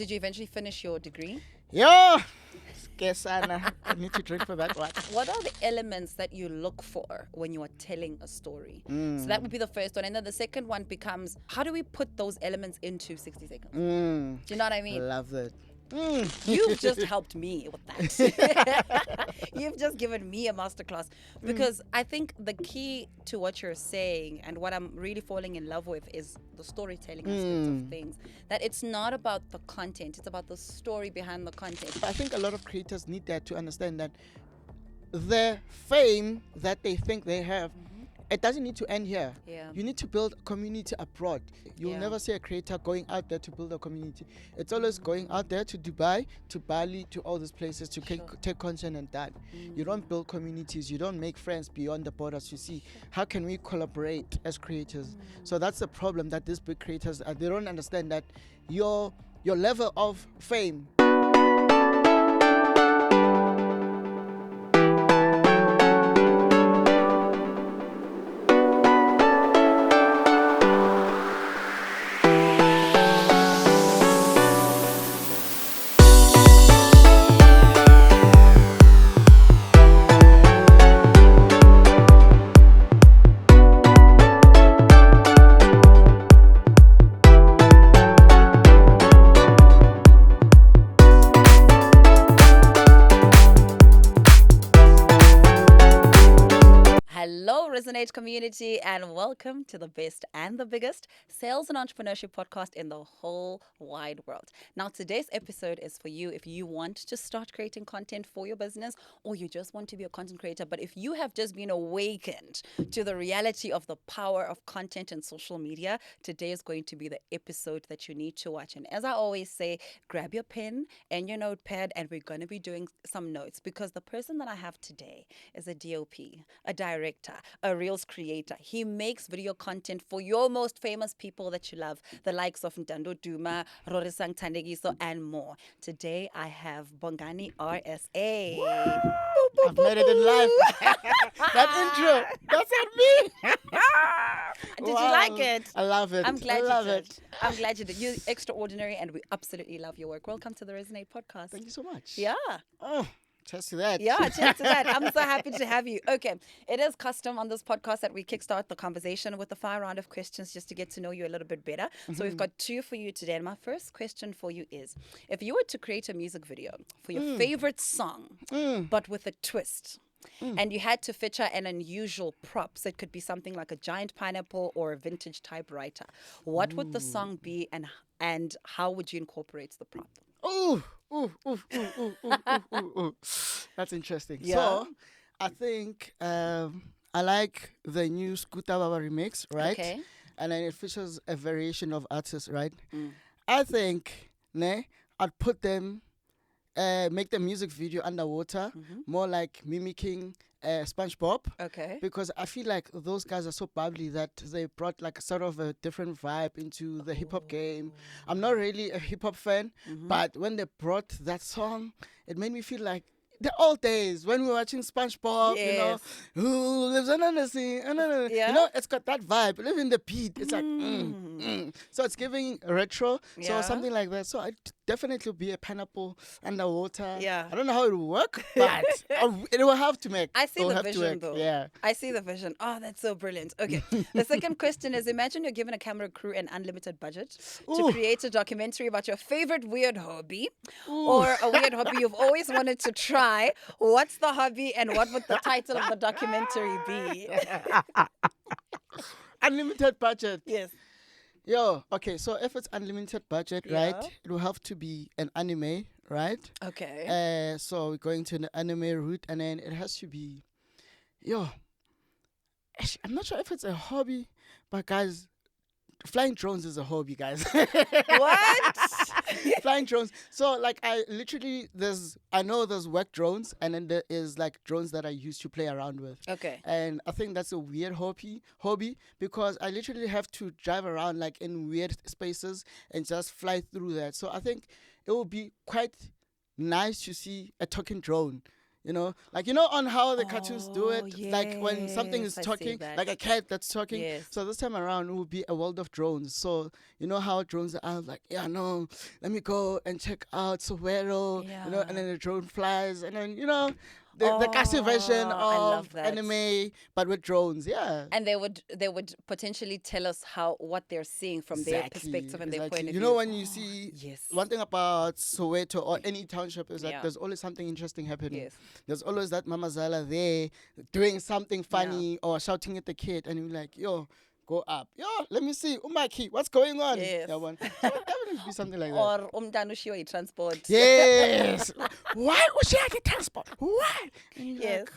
Did you eventually finish your degree? Yo, Kesana. I need to drink for that one. What are the elements that you look for when you are telling a story? So that would be the first one. And then the second one becomes, how do we put those elements into 60 seconds? Do you know what I mean? Love that. You've just helped me with that. You've just given me a masterclass because I think the key to what you're saying and what I'm really falling in love with is the storytelling aspect of things. That it's not about the content, it's about the story behind the content. I think a lot of creators need that to understand that the fame that they think they have, it doesn't need to end here. Yeah. You need to build a community abroad. You'll Yeah. never see a creator going out there to build a community. It's always going out there to Dubai, to Bali, to all these places to take content and that. You don't build communities. You don't make friends beyond the borders. You see, how can we collaborate as creators? So that's the problem that these big creators, they don't understand that your level of fame. Hello, Resonate community, and welcome to the best and the biggest sales and entrepreneurship podcast in the whole wide world. Now, today's episode is for you if you want to start creating content for your business or you just want to be a content creator. But if you have just been awakened to the reality of the power of content and social media, today is going to be the episode that you need to watch. And as I always say, grab your pen and your notepad, and we're going to be doing some notes because the person that I have today is a DOP, a director, a Reels creator. He makes video content for your most famous people that you love, the likes of Ntando Duma, Rorisang Tandegiso, and more. Today, I have Bongani RSA. I've made it in life. That intro, that's on me. Did you like it? I love it. I'm glad I love you did. it. I'm glad you did. You're extraordinary, and we absolutely love your work. Welcome to the Resonate podcast. Thank you so much. Yeah. Oh, cheers to that. Yeah, cheers to that. I'm so happy to have you. Okay, it is custom on this podcast that we kickstart the conversation with a fire round of questions just to get to know you a little bit better. So we've got two for you today. And my first question for you is, if you were to create a music video for your favorite song, but with a twist, and you had to feature an unusual prop, so it could be something like a giant pineapple or a vintage typewriter, what would the song be and how would you incorporate the prop? Ooh, ooh, ooh, ooh, ooh, ooh, ooh, ooh. That's interesting. Yeah. So, I think I like the new Scooter Baba remix, right? Okay. And then it features a variation of artists, right? I think, I'd put them, make the music video underwater, more like mimicking SpongeBob. Okay. Because I feel like those guys are so bubbly that they brought like sort of a different vibe into the hip hop game. I'm not really a hip hop fan, but when they brought that song, it made me feel like the old days when we were watching SpongeBob, you know, Yes. who lives under the sea, Yeah. you know, it's got that vibe. Even the beat, it's like, so it's giving retro, Yeah. so something like that. So I'd definitely be a pineapple underwater. Yeah. I don't know how it will work, but it will have to make. I see it will the have to vision work. though. Yeah. I see the vision. Oh, that's so brilliant. Okay. The second question is, imagine you're given a camera crew and unlimited budget to Ooh. create a documentary about your favorite weird hobby or a weird hobby you've always wanted to try. What's the hobby and what would the title of the documentary be? Unlimited budget. Yes. Yo, okay, so if it's unlimited budget, right, Yeah. it will have to be an anime, right? Okay. So we're going to an anime route, and then it has to be, yo, I'm not sure if it's a hobby, but guys, flying drones is a hobby, guys. What? Flying drones. So like I know there's work drones, and then there is like drones that I used to play around with. Okay. And I think that's a weird hobby because I literally have to drive around like in weird spaces and just fly through that. So I think it would be quite nice to see a talking drone. Like on how the cartoons do Oh, it, like when something yes, is I see talking, that. like a cat that's talking. Yes. So this time around it will be a world of drones. So you know how drones are like, yeah, no, let me go and check out Soweto, and Yeah. then the drone flies, and then the classic version Oh, I of love that. anime, but with drones. Yeah. And they would potentially tell us what they're seeing from their Exactly, perspective and their exactly. point of You know, view. when you Oh, see yes. one thing about Soweto or any township is that Yeah. there's always something interesting happening. Yes. There's always that Mama Zala there doing something Yeah. funny or shouting at the kid, and you're like, yo, go up. Yo, let me see. Umaki, what's going on? Yes. Yeah, one. So it definitely be something like that. Or umntana ushiwe transport. Yes. Why would she get transport? Why? And you're Yes. like,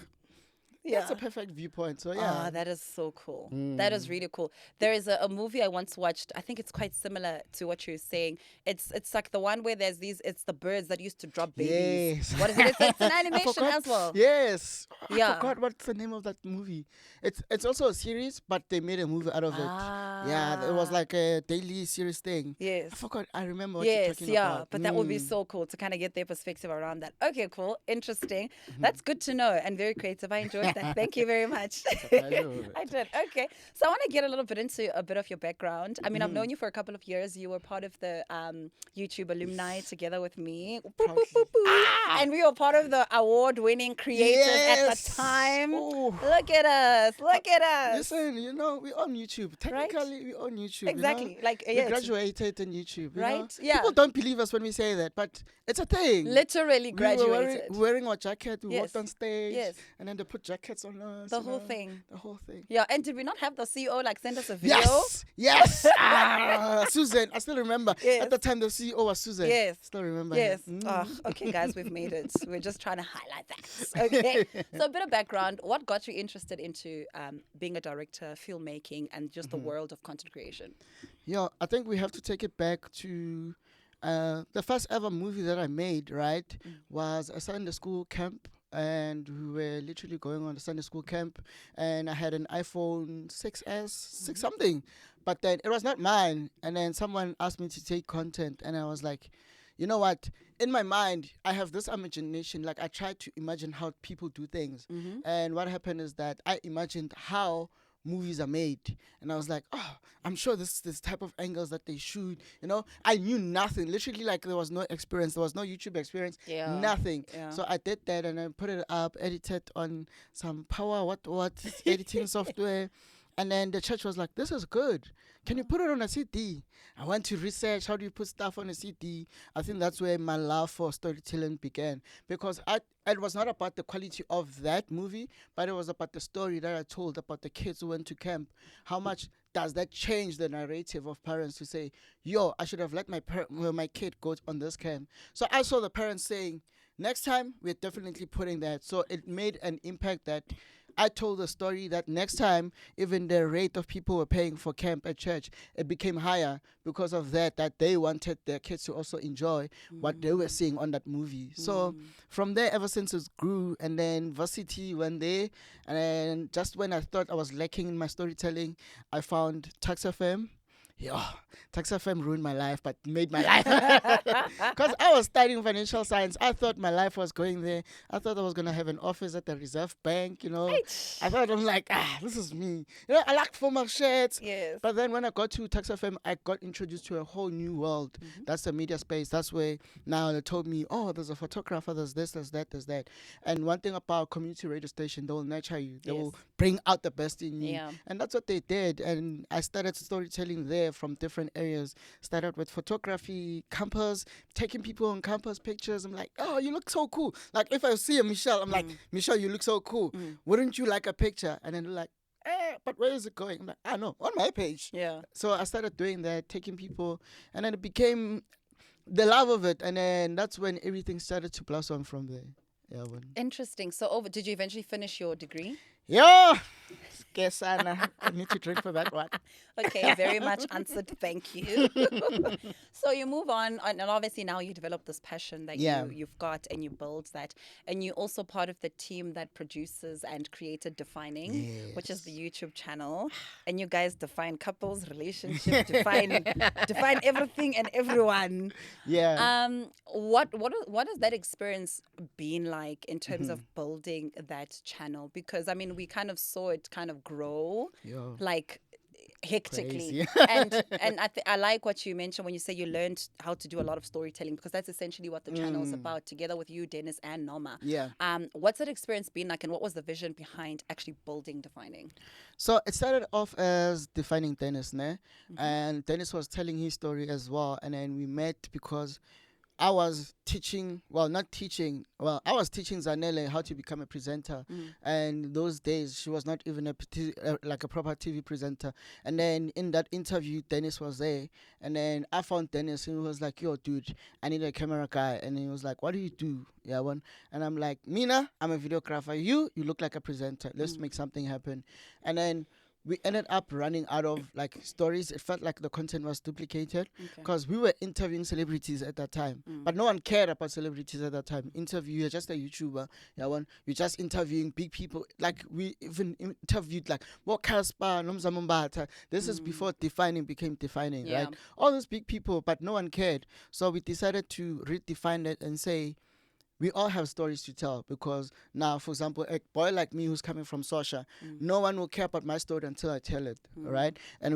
that's a Yeah. perfect viewpoint. So Ah, yeah. that is so cool. That is Mm. really cool. There is a movie I once watched. I think it's quite similar to what you're saying. It's like the one where there's these. It's the birds that used to drop babies. Yes. What is it? It's an I animation forgot. as well. Yes. I Yeah. forgot what's the name of that movie. It's also a series, but they made a movie out of it. Yeah, it was Ah. like a daily series thing. Yes. I forgot. I remember what you're Yes, talking yeah, about. but that would be so cool to kind of get their perspective around that. Okay, cool, interesting. That's good to know and very creative. I enjoyed that. Thank you very much. pleasure. I did. Okay, so I want to get a little bit into a bit of your background. I mean, I've known you for a couple of years. You were part of the YouTube alumni together with me. Boop, boop, Proudly. boop, boop. Ah! And we were part of the award-winning creators at the Yes. time. Oh. Look at us! Look at us! Listen, we're on YouTube. Right? Technically, we're on YouTube. Exactly. Like We yeah, graduated on YouTube. right? Yeah. People don't believe us when we say that, but it's a thing. Literally We were graduated. wearing our jacket. We Yes. walked on stage. Yes. And then they put jackets on us. The whole thing. The whole thing. Yeah, and did we not have the CEO like send us a video? Yes, yes. Susan, I still remember. Yes. At the time, the CEO was Susan. Yes. Still remember. Yes. Her. Oh, okay, guys, we've made it. We're just trying to highlight that. Okay. So a bit of background. What got you interested into being a director, filmmaking, and just the world of content creation? Yeah, I think we have to take it back to the first ever movie that I made. Right, was a Sunday school camp. And we were literally going on a Sunday school camp, and I had an iPhone 6S, 6 something, but then it was not mine. And then someone asked me to take content, and I was like, you know what? In my mind, I have this imagination. Like I tried to imagine how people do things, and what happened is that I imagined how movies are made, and I was like, oh, I'm sure this type of angles that they shoot. I knew nothing. Literally, like there was no experience. There was no YouTube experience. Yeah. Nothing. Yeah. So I did that, and I put it up, edited on some power what editing software. And then the church was like, this is good. Can you put it on a CD? I went to research, how do you put stuff on a CD? I think that's where my love for storytelling began. Because it was not about the quality of that movie, but it was about the story that I told about the kids who went to camp. How much does that change the narrative of parents to say, yo, I should have let my kid go on this camp? So I saw the parents saying, next time, we're definitely putting that. So it made an impact that I told the story that next time, even the rate of people were paying for camp at church, it became higher because of that they wanted their kids to also enjoy what they were seeing on that movie. So from there, ever since it grew, and then Varsity went there, and then just when I thought I was lacking in my storytelling, I found Tax FM. Yeah, Tax FM ruined my life, but made my life. Because I was studying financial science. I thought my life was going there. I thought I was going to have an office at the Reserve Bank, I thought, I'm like, this is me. I like formal shirts. Yes. But then when I got to Tax FM, I got introduced to a whole new world. That's the media space. That's where now they told me, oh, there's a photographer, there's this, there's that, there's that. And one thing about community radio station, they will nurture you. They will bring out the best in you. Yeah. And that's what they did. And I started storytelling there from different areas. Started with photography, campus, taking people on campus pictures. I'm like, oh, you look so cool. Like if I see a Michelle, I'm like, Michelle, you look so cool. Wouldn't you like a picture? And then they're like, but where is it going? I'm like, no, on my page. Yeah. So I started doing that, taking people, and then it became the love of it. And then that's when everything started to blossom from there. Yeah. Interesting. So did you eventually finish your degree? Yeah. Kesana. I need to drink for that one. Okay, very much answered. Thank you. So you move on, and obviously now you develop this passion that you've got, and you build that, and you're also part of the team that produces and created Defining, which is the YouTube channel, and you guys define couples, relationships, define everything and everyone. Yeah. what has that experience been like in terms Mhm. of building that channel? Because I mean, we kind of saw it kind of grow, Yo, like hectically. crazy. And I like what you mentioned when you say you learned how to do a lot of storytelling, because that's essentially what the channel is Mm, about, together with you, Dennis, and Noma. yeah. What's that experience been like, and what was the vision behind actually building Defining? So it started off as defining Dennis, ne? Mm-hmm. And Dennis was telling his story as well. And then we met because I was teaching, well, not teaching, well, I was teaching Zanele how to become a presenter. Mm. And those days, she was not even like a proper TV presenter. And then in that interview, Dennis was there. And then I found Dennis and he was like, yo, dude, I need a camera guy. And he was like, what do you do? Yeah, one. And I'm like, Mina, I'm a videographer. You look like a presenter. Let's Mm. make something happen. And then we ended up running out of like stories. It felt like the content was duplicated Okay. because we were interviewing celebrities at that time, Mm. but no one cared about celebrities at that time. You're just a YouTuber. Yeah, one. You're just interviewing big people. Like we even interviewed like what Casper, Nomzamumbata. This is Mm. before defining became defining, Yeah. right? All those big people, but no one cared. So we decided to redefine it and say we all have stories to tell because now, for example, a boy like me who's coming from Sosha, Mm. no one will care about my story until I tell it, Mm. right? And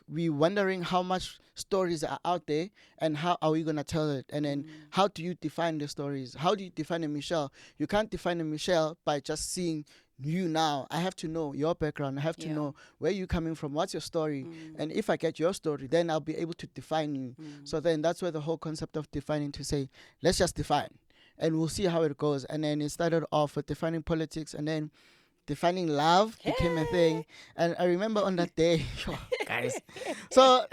we wondering how much stories are out there and how are we gonna tell it, and then Mm. how do you define the stories? How do you define a Michelle? You can't define a Michelle by just seeing you now. I have to know your background. I have to Yeah. know where you coming from. What's your story? Mm. And if I get your story, then I'll be able to define you. Mm. So then that's where the whole concept of defining to say, let's just define and we'll see how it goes. And then it started off with defining politics, and then defining love became a thing. And I remember on that day, guys. So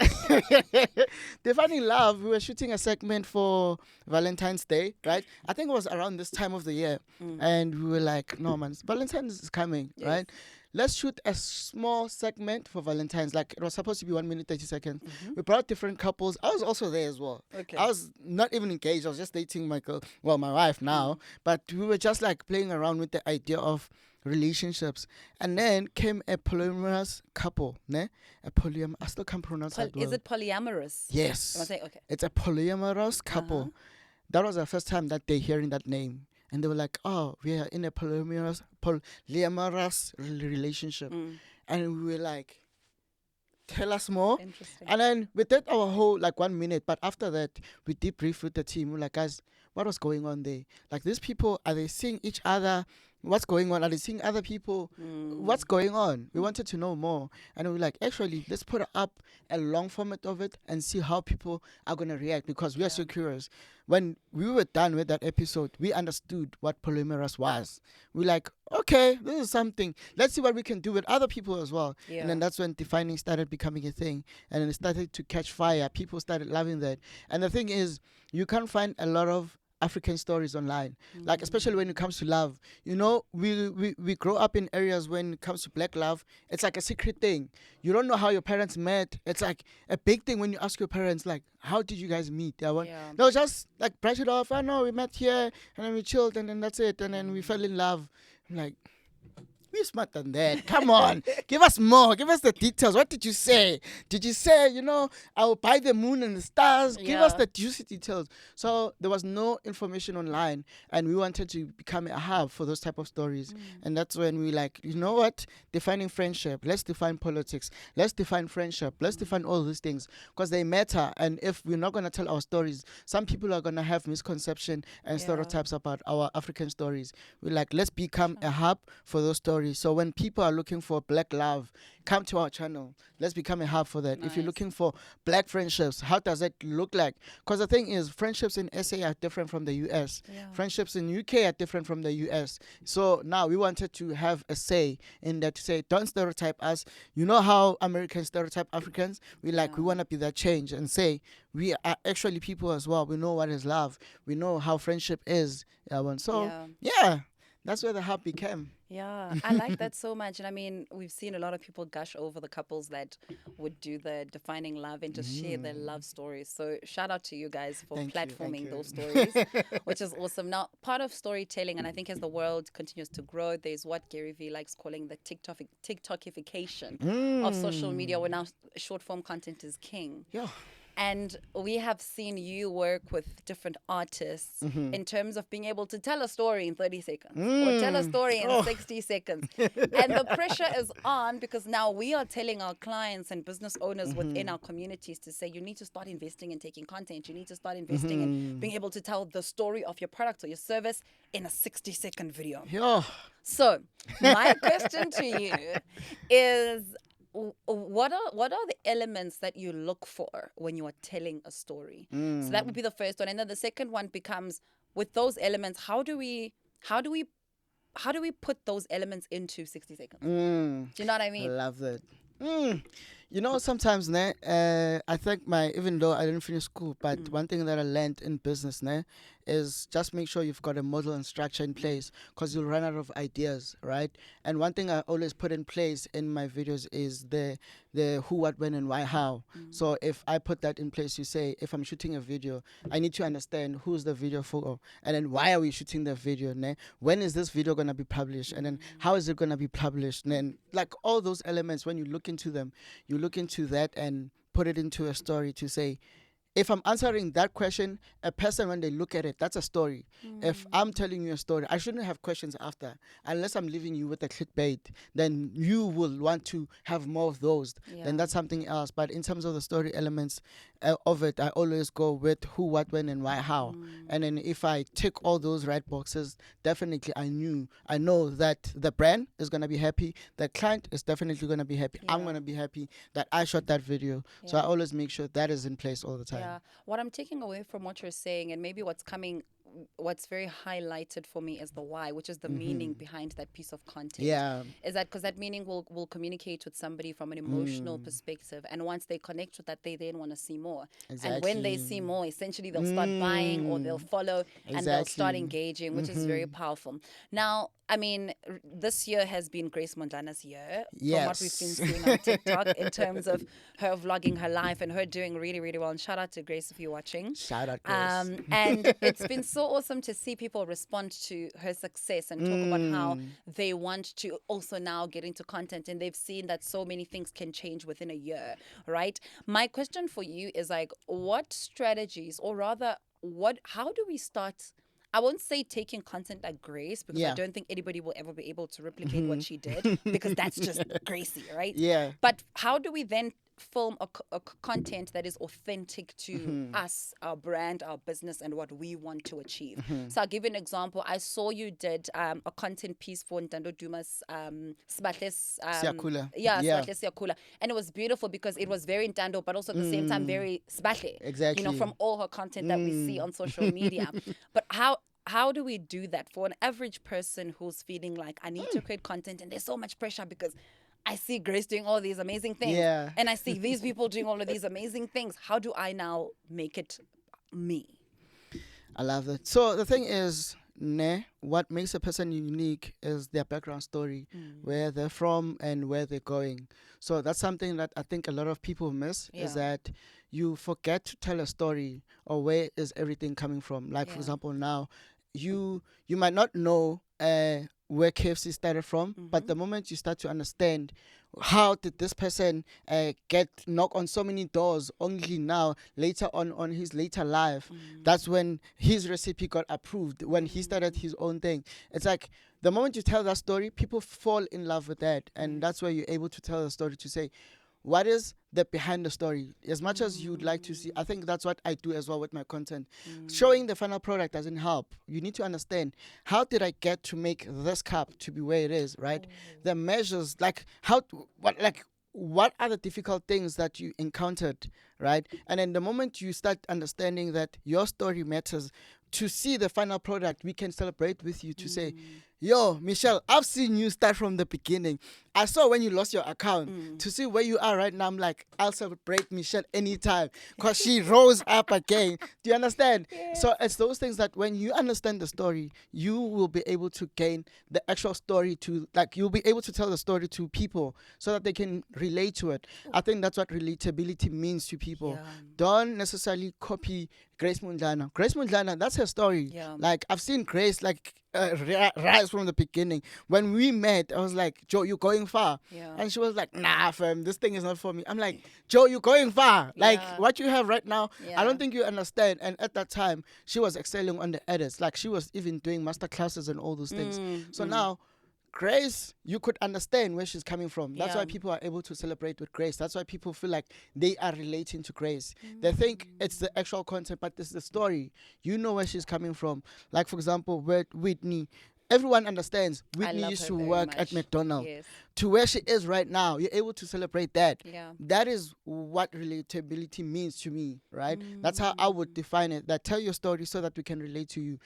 defining love, we were shooting a segment for Valentine's Day, right? I think it was around this time of the year, Mm. and we were like, no man, Valentine's is coming, Yes. right? Let's shoot a small segment for Valentine's. Like it was supposed to be 1 minute 30 seconds. Mhm. We brought different couples. I was also there as well. Okay. I was not even engaged. I was just dating my girl, well, my wife now. But we were just like playing around with the idea of relationships. And then came a polyamorous couple, ne? I still can't pronounce that Is word. it polyamorous? Am I Yes. saying okay? It's a polyamorous couple. Uh-huh. That was the first time that they hearing that name. And they were like, oh, we are in a polyamorous relationship. Mm. And we were like, tell us more. Interesting. And then we did our whole like 1 minute, but after that we debriefed with the team. We're like, guys, what was going on there? Like these people, are they seeing each other? What's going on? Are they seeing other people? What's going on? We wanted to know more. And we were like, actually, let's put up a long format of it and see how people are gonna react because we are so Yeah. curious. When we were done with that episode, we understood what polymerase was. We're like, okay, this is something. Let's see what we can do with other people as well. Yeah. And then that's when defining started becoming a thing. And then it started to catch fire. People started loving that. And the thing is, you can't find a lot of African stories online, like especially when it comes to love. You know, we grow up in areas when it comes to black love, it's like a secret thing. You don't know how your parents met. It's like a big thing when you ask your parents, like, how did you guys meet? Yeah. They'll just like brush it off. I know we met here and then we chilled and then that's it. And then we fell in love. I'm like, we're smart than that. Come on. Give us more. Give us the details. What did you say? Did you say, I'll buy the moon and the stars? Give us Yeah. the juicy details. So there was no information online and we wanted to become a hub for those type of stories. And that's when we like, you know what? Defining friendship. Let's define politics. Let's define friendship. Let's define all these things because they matter. And if we're not going to tell our stories, some people are going to have misconception and Yeah. stereotypes about our African stories. We're like, let's become a hub for those stories. So when people are looking for black love, come to our channel. Let's become a hub for that. If you're Nice. looking for black friendships, how does that look like? Because the thing is, friendships in SA are different from the US. Yeah. Friendships in UK are different from the US. So now we wanted to have a say in that to say, don't stereotype us. You know how Americans stereotype Africans? We Yeah. want to be that change and say, we are actually people as well. We know what is love. We know how friendship is. So, yeah, that's where the hub became. Yeah, I like that so much. And I mean, we've seen a lot of people gush over the couples that would do the defining love and just share their love stories. So shout out to you guys for Thank you, thank platforming you. those stories, which is awesome. Now, part of storytelling, and I think as the world continues to grow, there's what Gary Vee likes calling the TikTokification of social media, where now short form content is king. Yeah. And we have seen you work with different artists Mm-hmm. in terms of being able to tell a story in 30 seconds or tell a Mm. story in Oh. 60 seconds. And the pressure is on because now we are telling our clients and business owners within Mm-hmm. our communities to say, you need to start investing in taking content. You need to start investing in Mm-hmm. being able to tell the story of your product or your service in a 60-second video. Yeah. So, my question to you is what are the elements that you look for when you are telling a story? So that would Mm. be the first one, and then the second one becomes, with those elements, how do we how do we put those elements into 60 seconds? Mm. Do you know what I I mean? love that. Mm. You know, sometimes, ne, I think even though I didn't finish school, but one thing that I learned in business, ne, is just make sure you've got a model and structure in place because you'll run out of ideas, right? And one thing I always put in place in my videos is the who, what, when, and why, how. So if I put that in place, you say, if I'm shooting a video, I need to understand who's the video for, and then why are we shooting the video, ne? When is this video gonna be published, and then how is it gonna be published, and then like all those elements. When you look into them, you look into that and put it into a story to say, if I'm answering that question, a person, when they look at it, that's a story. If I'm telling you a story, I shouldn't have questions after. Unless I'm leaving you with a clickbait, then you will want to have more of those. Then Yeah. that's something else. But in terms of the story elements of it, I always go with who, what, when, and why, how. And then if I tick all those right boxes, definitely I know that the brand is going to be happy. The client is definitely going to be happy. I'm Yeah. going to be happy that I shot that video. So I Yeah. always make sure that is in place all the time. Yeah. What I'm taking away from what you're saying, and maybe what's very highlighted for me is the why, which is the meaning behind that piece of content. Yeah. Is that because that meaning will communicate with somebody from an emotional perspective. And once they connect with that, they then want to see more. And when they see Exactly. more, essentially they'll start buying or they'll follow and they'll start Exactly. engaging, which is very powerful. Now, I mean, this year has been Grace Mondlana's year, from what we've been Yes. seeing on TikTok, in terms of her vlogging her life and her doing really, really well. And shout out to Grace if you're watching. Shout out, Grace. And it's been so awesome to see people respond to her success and talk about how they want to also now get into content, and they've seen that so many things can change within a year, right? My question for you is like, what strategies, or rather, how do we start? I won't say taking content like Grace, because I Yeah. don't think anybody will ever be able to replicate what she did, because that's just Gracie, right? Yeah. But how do we then film a content that is authentic to us, our brand, our business, and what we want to achieve? So I'll give you an example. I saw you did a content piece for Ntando Duma's Sbatles, Siyakhula. yeah, Yeah. Sbatles Siyakhula. And it was beautiful because it was very Ntando, but also at the same time very Sbatle. Exactly. You know, from all her content that we see on social media. But how do we do that for an average person who's feeling like, I need to create content and there's so much pressure because I see Grace doing all these amazing things, Yeah. and I see these people doing all of these amazing things. How do I now make it me? I love that. So the thing is, what makes a person unique is their background story, where they're from and where they're going. So that's something that I think a lot of people miss, is Yeah. that you forget to tell a story, or where is everything coming from. Like, for Yeah. example, now you might not know where KFC started from, but the moment you start to understand how did this person get knock on so many doors, only now later on his later life, that's when his recipe got approved, when he started his own thing. It's like the moment you tell that story, people fall in love with that, and that's where you're able to tell the story, to say what is the behind the story. As much as you'd like to see, I think that's what I do as well with my content. Showing the final product doesn't help. You need to understand, how did I get to make this cup to be where it is, right? The measures, like what are the difficult things that you encountered, right? And then the moment you start understanding that your story matters, to see the final product, we can celebrate with you, to say, yo, Michelle, I've seen you start from the beginning. I saw when you lost your account. To see where you are right now, I'm like, I'll celebrate Michelle anytime, because she rose up again. Do you understand? So it's those things that when you understand the story, you will be able to gain the actual story to, like, you'll be able to tell the story to people so that they can relate to it. I think that's what relatability means to people. Yeah. Don't necessarily copy Grace Mundlana. Grace Mundlana, that's her story. Yeah. Like, I've seen Grace, like, rise from the beginning. When we met, I was like, Joe, you going far? Yeah. And she was like, nah, fam, this thing is not for me. I'm like, Joe, you going far? Like, Yeah. what you have right now, I Yeah. don't think you understand. And at that time, she was excelling on the edits. Like, she was even doing master classes and all those things. So now, Grace, you could understand where she's coming from. That's why Yeah. people are able to celebrate with Grace. That's why people feel like they are relating to Grace. They think it's the actual content, but it's the story. You know where she's coming from. Like, for example, with Whitney, everyone understands I Whitney love used her to very work at much. McDonald's. Yes. To where she is right now, you're able to celebrate that. Yeah. That is what relatability means to me, right? That's how I would define it. That tell your story so that we can relate to you.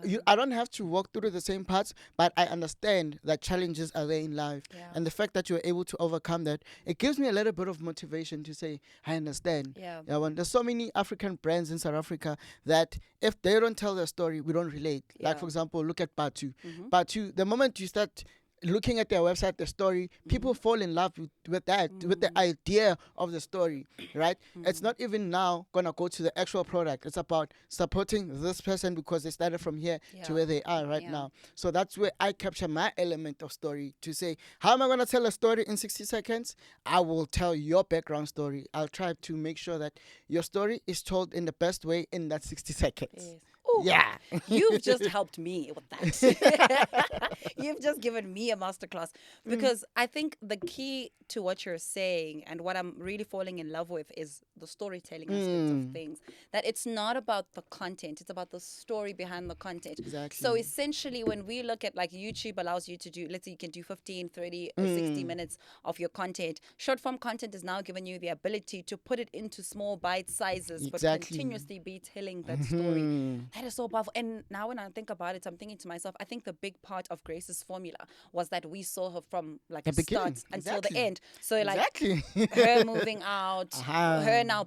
Yeah. I don't have to walk through the same paths, but I understand that challenges are there in life. Yeah. And the fact that you're able to overcome that, it gives me a little bit of motivation to say, I understand. Yeah. Yeah, when there's so many African brands in South Africa that if they don't tell their story, we don't relate. Like, Yeah. for example, look at Batu. Mhm. Batu, the moment you start looking at their website, the story, people fall in love with that, with the idea of the story, right? It's not even now gonna go to the actual product. It's about supporting this person because they started from here to Yeah. where they are right Yeah. now. So that's where I capture my element of story to say, how am I gonna tell a story in 60 seconds? I will tell your background story. I'll try to make sure that your story is told in the best way in that 60 seconds. Yes. Ooh, Yeah. you've just helped me with that. You've just given me a masterclass because I think the key to what you're saying and what I'm really falling in love with is the storytelling aspect of things. That it's not about the content, it's about the story behind the content. Exactly. So essentially, when we look at like YouTube allows you to do, let's say you can do 15, 30, 60 minutes of your content. Short form content is now giving you the ability to put it into small bite sizes, but Exactly. continuously be telling that story. That is so powerful. And now when I think about it, I'm thinking to myself, I think the big part of Grace's formula was that we saw her from like The the start beginning. until Exactly. the end. So like Exactly. her moving out, Uh-huh. her now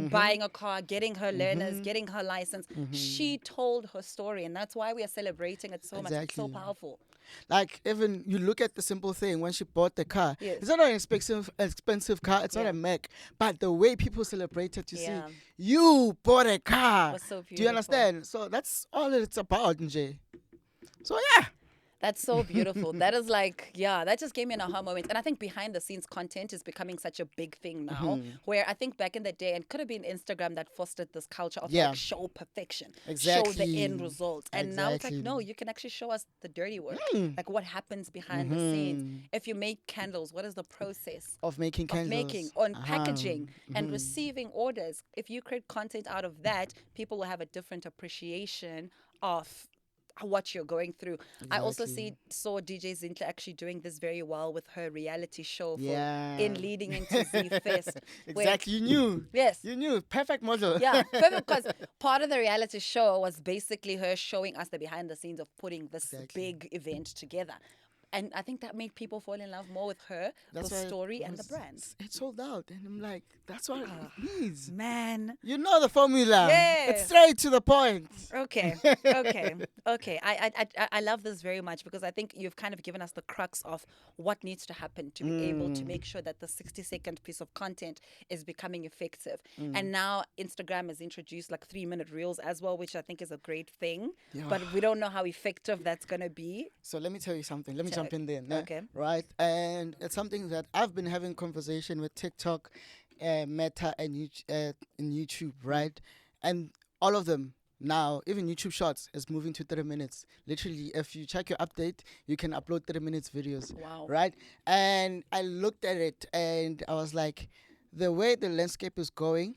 buying a car, getting her learners, getting her license. She told her story, and that's why we are celebrating it so much. It's so Exactly. powerful. Like even you look at the simple thing when she bought the car. Yes. It's not an expensive car. It's not Yeah. a Mac, but the way people celebrated to Yeah. see you bought a car. Was so Do you beautiful. understand? So that's all it's about, Nje. So yeah. That's so beautiful. That is like, yeah, that just gave me an aha moment. And I think behind the scenes content is becoming such a big thing now. Where I think back in the day, and could have been Instagram that fostered this culture of Yeah. like show perfection, show Exactly. the end result. And now it's like, Exactly. no, you can actually show us the dirty work, like what happens behind the scenes. If you make candles, what is the process? Of making Of candles. making, on packaging, and receiving orders. If you create content out of that, people will have a different appreciation of what you're going through. I also saw DJ Zintle actually doing this very well with her reality show Yeah. in leading into Z Fest. where- Exactly. You knew. Yes. You knew. Perfect model. Yeah, perfect, because part of the reality show was basically her showing us the behind the scenes of putting this big event together. And I think that made people fall in love more with her, That's the why story, it and the was- brand. It sold out, and I'm like, that's what it needs. Man. You know the formula. Yeah. It's straight to the point. Okay, okay. I love this very much because I think you've kind of given us the crux of what needs to happen to be able to make sure that the 60-second piece of content is becoming effective. And now Instagram has introduced like 3-minute reels as well, which I think is a great thing. Yeah. But we don't know how effective that's gonna be. So let me tell you something. Let me Tell- jump in there. Né? okay. Right. And it's something that I've been having conversation with TikTok, Meta, and YouTube, right? And all of them now, even YouTube Shorts is moving to 30 minutes. Literally, if you check your update, you can upload 30 minutes videos. Wow. Right? And I looked at it and I was like, the way the landscape is going,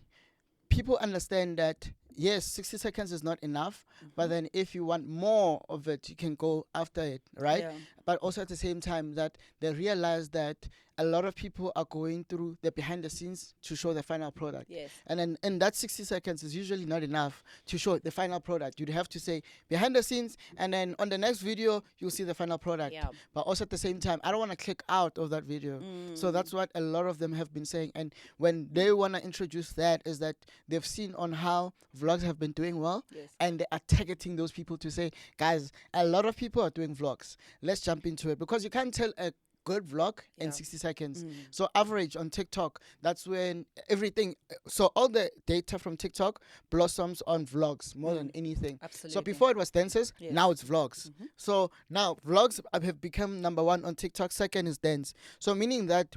people understand that yes, 60 seconds is not enough, but then if you want more of it, you can go after it, right? Yeah. But also at the same time that they realize that a lot of people are going through the behind the scenes to show the final product. Yes. And then in that 60 seconds is usually not enough to show the final product. You'd have to say behind the scenes, and then on the next video, you'll see the final product. Yeah. But also at the same time, I don't want to click out of that video. So that's what a lot of them have been saying. And when they want to introduce that, is that they've seen on how vlogs have been doing well, Yes. and they are targeting those people to say, guys, a lot of people are doing vlogs. Let's jump into it, because you can't tell a good vlog in Yeah. 60 seconds. Mm. So average on TikTok, that's when everything, so all the data from TikTok blossoms on vlogs more than anything. So Absolutely. before it was dances, Yes. now it's vlogs. Mhm. So now vlogs have become number one on TikTok, second is dance. So meaning that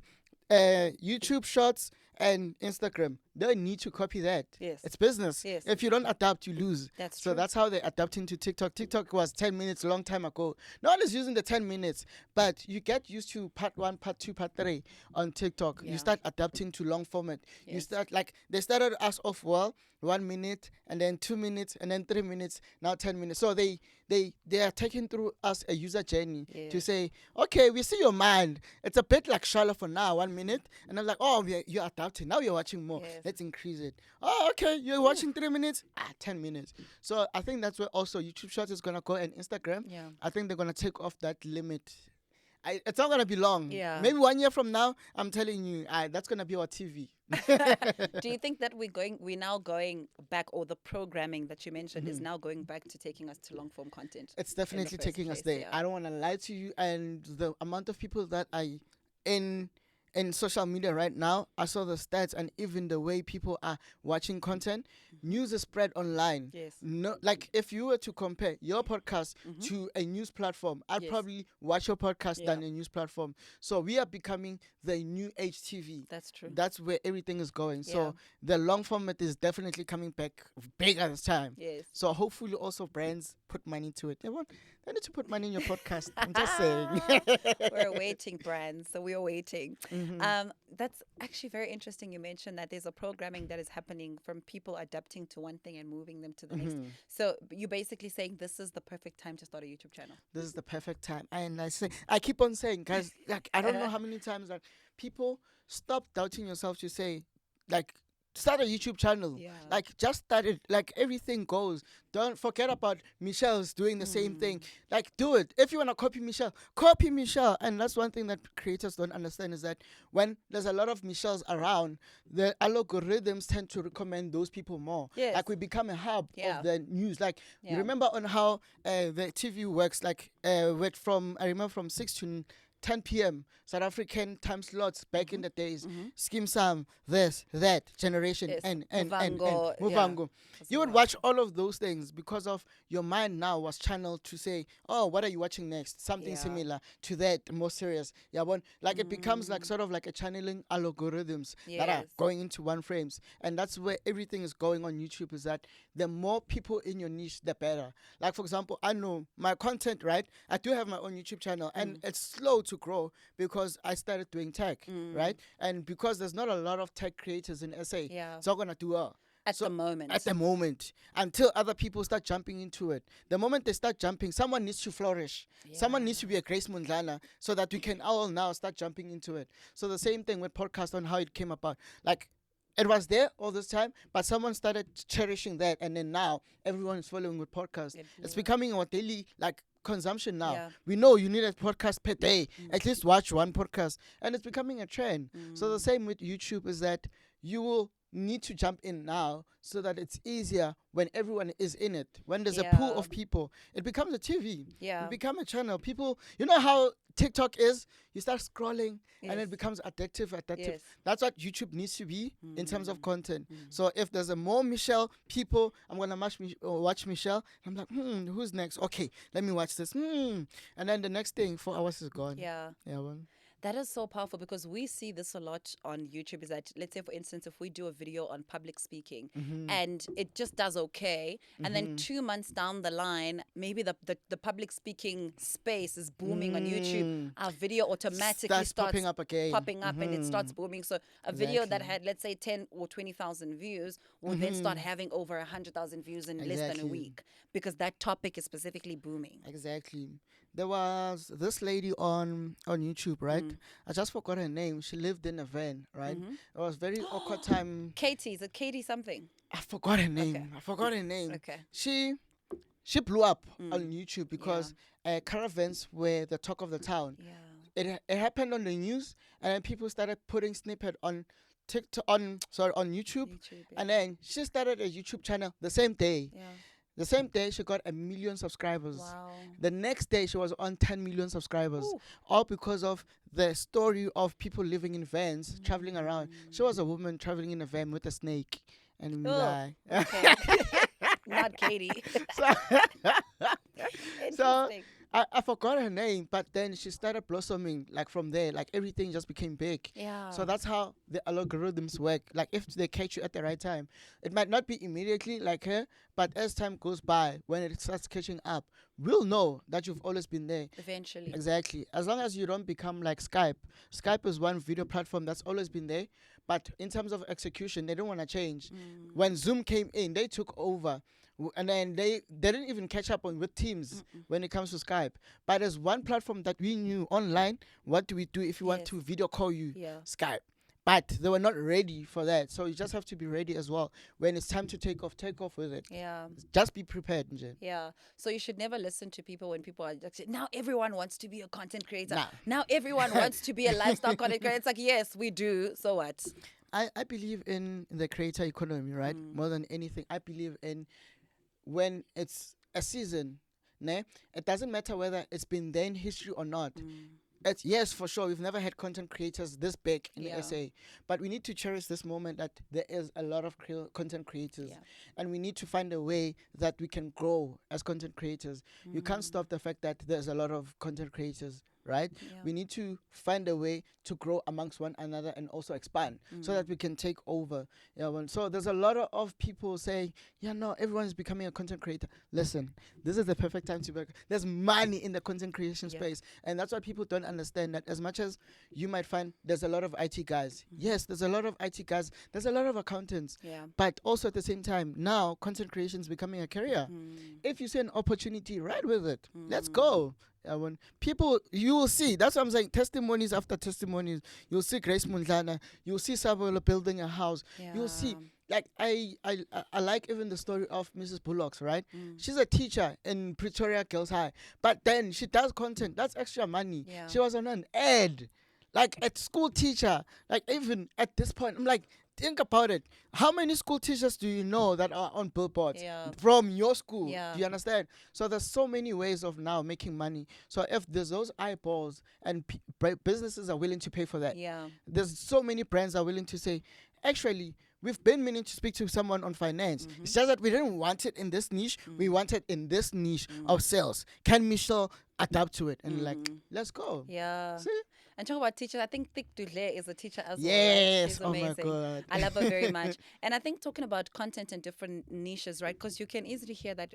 YouTube Shorts and Instagram, they need to copy that. Yes. It's business. Yes. If you don't adapt, you lose. That's So true. that's how they're adapting to TikTok. TikTok was 10 minutes a long time ago. No one is using the 10 minutes, but you get used to part one, part two, part three on TikTok. Yeah. You start adapting to long format. You Yes. start, like, they started us off well, 1 minute, and then 2 minutes, and then 3 minutes, now 10 minutes. So they are taking through us a user journey to Yes. say, okay, we see your mind. It's a bit like shallow for now, 1 minute. And I'm like, oh, you're adapting. Now you're watching more. Yes. Let's increase it. Oh, okay, you're watching 3 minutes. 10 minutes. So I think that's where also YouTube Shorts is going to go, and Instagram. Yeah. I think they're going to take off that limit. It's not going to be long. Yeah. Maybe 1 year from now, I'm telling you, that's going to be our TV. Do you think that we're now going back, or the programming that you mentioned is now going back to taking us to long form content? It's in the definitely first taking us place? there. Yeah. I don't want to lie to you, and the amount of people that I in social media right now, I saw the stats, and even the way people are watching content, news is spread online. Yes. No, like if you were to compare your podcast to a news platform, I'd Yes. probably watch your podcast Yeah. than a news platform. So we are becoming the new age TV. That's true. That's where everything is going. Yeah. So the long format is definitely coming back bigger this time. Yes. So hopefully also brands put money to it. They need to put money in your podcast. I'm just saying. We're waiting, brands. So we're waiting. Mm-hmm. That's actually very interesting. You mentioned that there's a programming that is happening from people adapting to one thing and moving them to the next. So you're basically saying this is the perfect time to start a YouTube channel. This is the perfect time. And I keep on saying, guys, like, I don't know how many times that people stop doubting yourself to say, like, start a YouTube channel. Yeah. Like, just start it. Like, everything goes. Don't forget about Michelle's doing the same thing. Like, do it. If you want to copy Michelle, copy Michelle. And that's one thing that creators don't understand, is that when there's a lot of Michelles around, the algorithms tend to recommend those people more. Yes. Like, we become a hub Yeah. of the news. Like, you Yeah. remember on how the TV works, like, I remember from 6 to 10 p.m. South African time slots back in the days. Skim Sam, this, that, generation, Yes. and Muvango, yeah. Muvango. That's You a would lot. watch all of those things because of your mind now was channeled to say, oh, what are you watching next? Something Yeah. similar to that, more serious. Yeah, like it becomes like sort of like a channeling algorithms that are Yes. going into one frames. And that's where everything is going on YouTube, is that the more people in your niche, the better. Like, for example, I know my content, right? I do have my own YouTube channel, and it's slow to grow because I started doing tech, right? And because there's not a lot of tech creators in SA, Yeah. it's not going to do well. At the moment. At the moment, until other people start jumping into it. The moment they start jumping, someone needs to flourish. Someone needs to be a Grace Mundlana so that we can all now start jumping into it. So the same thing with podcast on how it came about. Like, it was there all this time, but someone started cherishing that, and then now everyone is following with podcast. It's becoming our daily, like, consumption now. Yeah. We know you need a podcast per day. At least watch one podcast, and it's becoming a trend. So the same with YouTube is that you will need to jump in now so that it's easier when everyone is in it. When there's a pool Yeah. of people, it becomes a TV. Yeah. It become a channel. People, you know how TikTok is? You start scrolling and Yes. it becomes addictive. Yes. That's what YouTube needs to be in terms of content. So if there's a more Michelle people, I'm going to watch Michelle. I'm like, who's next? Okay, let me watch this. And then the next thing, 4 hours is gone. Yeah. Yeah, well. That is so powerful, because we see this a lot on YouTube. Is that, let's say, for instance, if we do a video on public speaking and it just does okay, and then 2 months down the line, maybe the public speaking space is booming on YouTube, our video automatically Starts starts popping up again. and it starts booming. So a video that had, let's say, 10 or 20,000 views will then start having over 100,000 views in less than a Exactly. week, because that topic is specifically booming. Exactly. There was this lady on YouTube, right? I just forgot her name. She lived in a van, right? It was very awkward time. Katie, is it Katie something? I forgot her name. Okay. I forgot her name. Okay. She blew up on YouTube because caravans were the talk of the town. Yeah. It happened on the news, and then people started putting snippet on TikTok on YouTube, YouTube, yeah. and then she started a YouTube channel the same day. Yeah. The same day, she got 1 million subscribers. Wow. The next day, she was on 10 million subscribers. Ooh. All because of the story of people living in vans, traveling around. She was a woman traveling in a van with a snake. And we Oh, like. okay. Not Katie. so, so Interesting. I forgot her name, but then she started blossoming like from there. Like everything just became big. Yeah. So that's how the algorithms work. Like if they catch you at the right time, it might not be immediately like her, but as time goes by, when it starts catching up, we'll know that you've always been there. Eventually. Exactly. As long as you don't become like Skype. Skype is one video platform that's always been there, but in terms of execution, they don't want to change. When Zoom came in, they took over. And then they didn't even catch up on with Teams when it comes to Skype. But there's one platform that we knew online. What do we do if you want Yes. to video call you? Yeah. Skype. But they were not ready for that. So you just have to be ready as well. When it's time to take off with it. Yeah. Just be prepared, Nje. Yeah. So you should never listen to people when people are like, now everyone wants to be a content creator. Nah. Now everyone wants to be a lifestyle content creator. It's like, yes, we do. So what? I believe in the creator economy, right? More than anything. I believe in when it's a season, ne? It doesn't matter whether it's been there in history or not. It's, yes, for sure, we've never had content creators this big in the Yeah. SA, but we need to cherish this moment that there is a lot of content creators, Yeah. and we need to find a way that we can grow as content creators. You can't stop the fact that there's a lot of content creators, right? Yeah. We need to find a way to grow amongst one another and also expand so that we can take over. So there's a lot of people saying, yeah, no, everyone is becoming a content creator. Listen, this is the perfect time to work. There's money in the content creation Yeah. space. And that's why people don't understand that as much as you might find there's a lot of IT guys. Yes, there's a lot of IT guys. There's a lot of accountants. Yeah. But also at the same time, now content creation is becoming a career. If you see an opportunity, ride with it. Let's go. When people, you will see, that's what I'm saying, testimonies after testimonies. You'll see Grace Mundlana, you'll see Samuel building a house. You'll see, like, I like even the story of Mrs. Bullocks, right? She's a teacher in Pretoria Girls High, but then she does content. That's extra money. Yeah. She was on an ad, like at school teacher. Like even at this point, I'm like, think about it. How many school teachers do you know that are on billboards Yeah. from your school? Yeah. Do you understand? So there's so many ways of now making money. So if there's those eyeballs and businesses are willing to pay for that, Yeah. there's so many brands are willing to say, actually, we've been meaning to speak to someone on finance. It's just that we didn't want it in this niche. We want it in this niche of sales. Can Michelle adapt to it? And like, let's go. Yeah. See? And talking about teachers, I think Thick Dudley is a teacher as well. Right? Yes. She's Oh my amazing. God. I love her very much. And I think talking about content in different niches, right? Because you can easily hear that,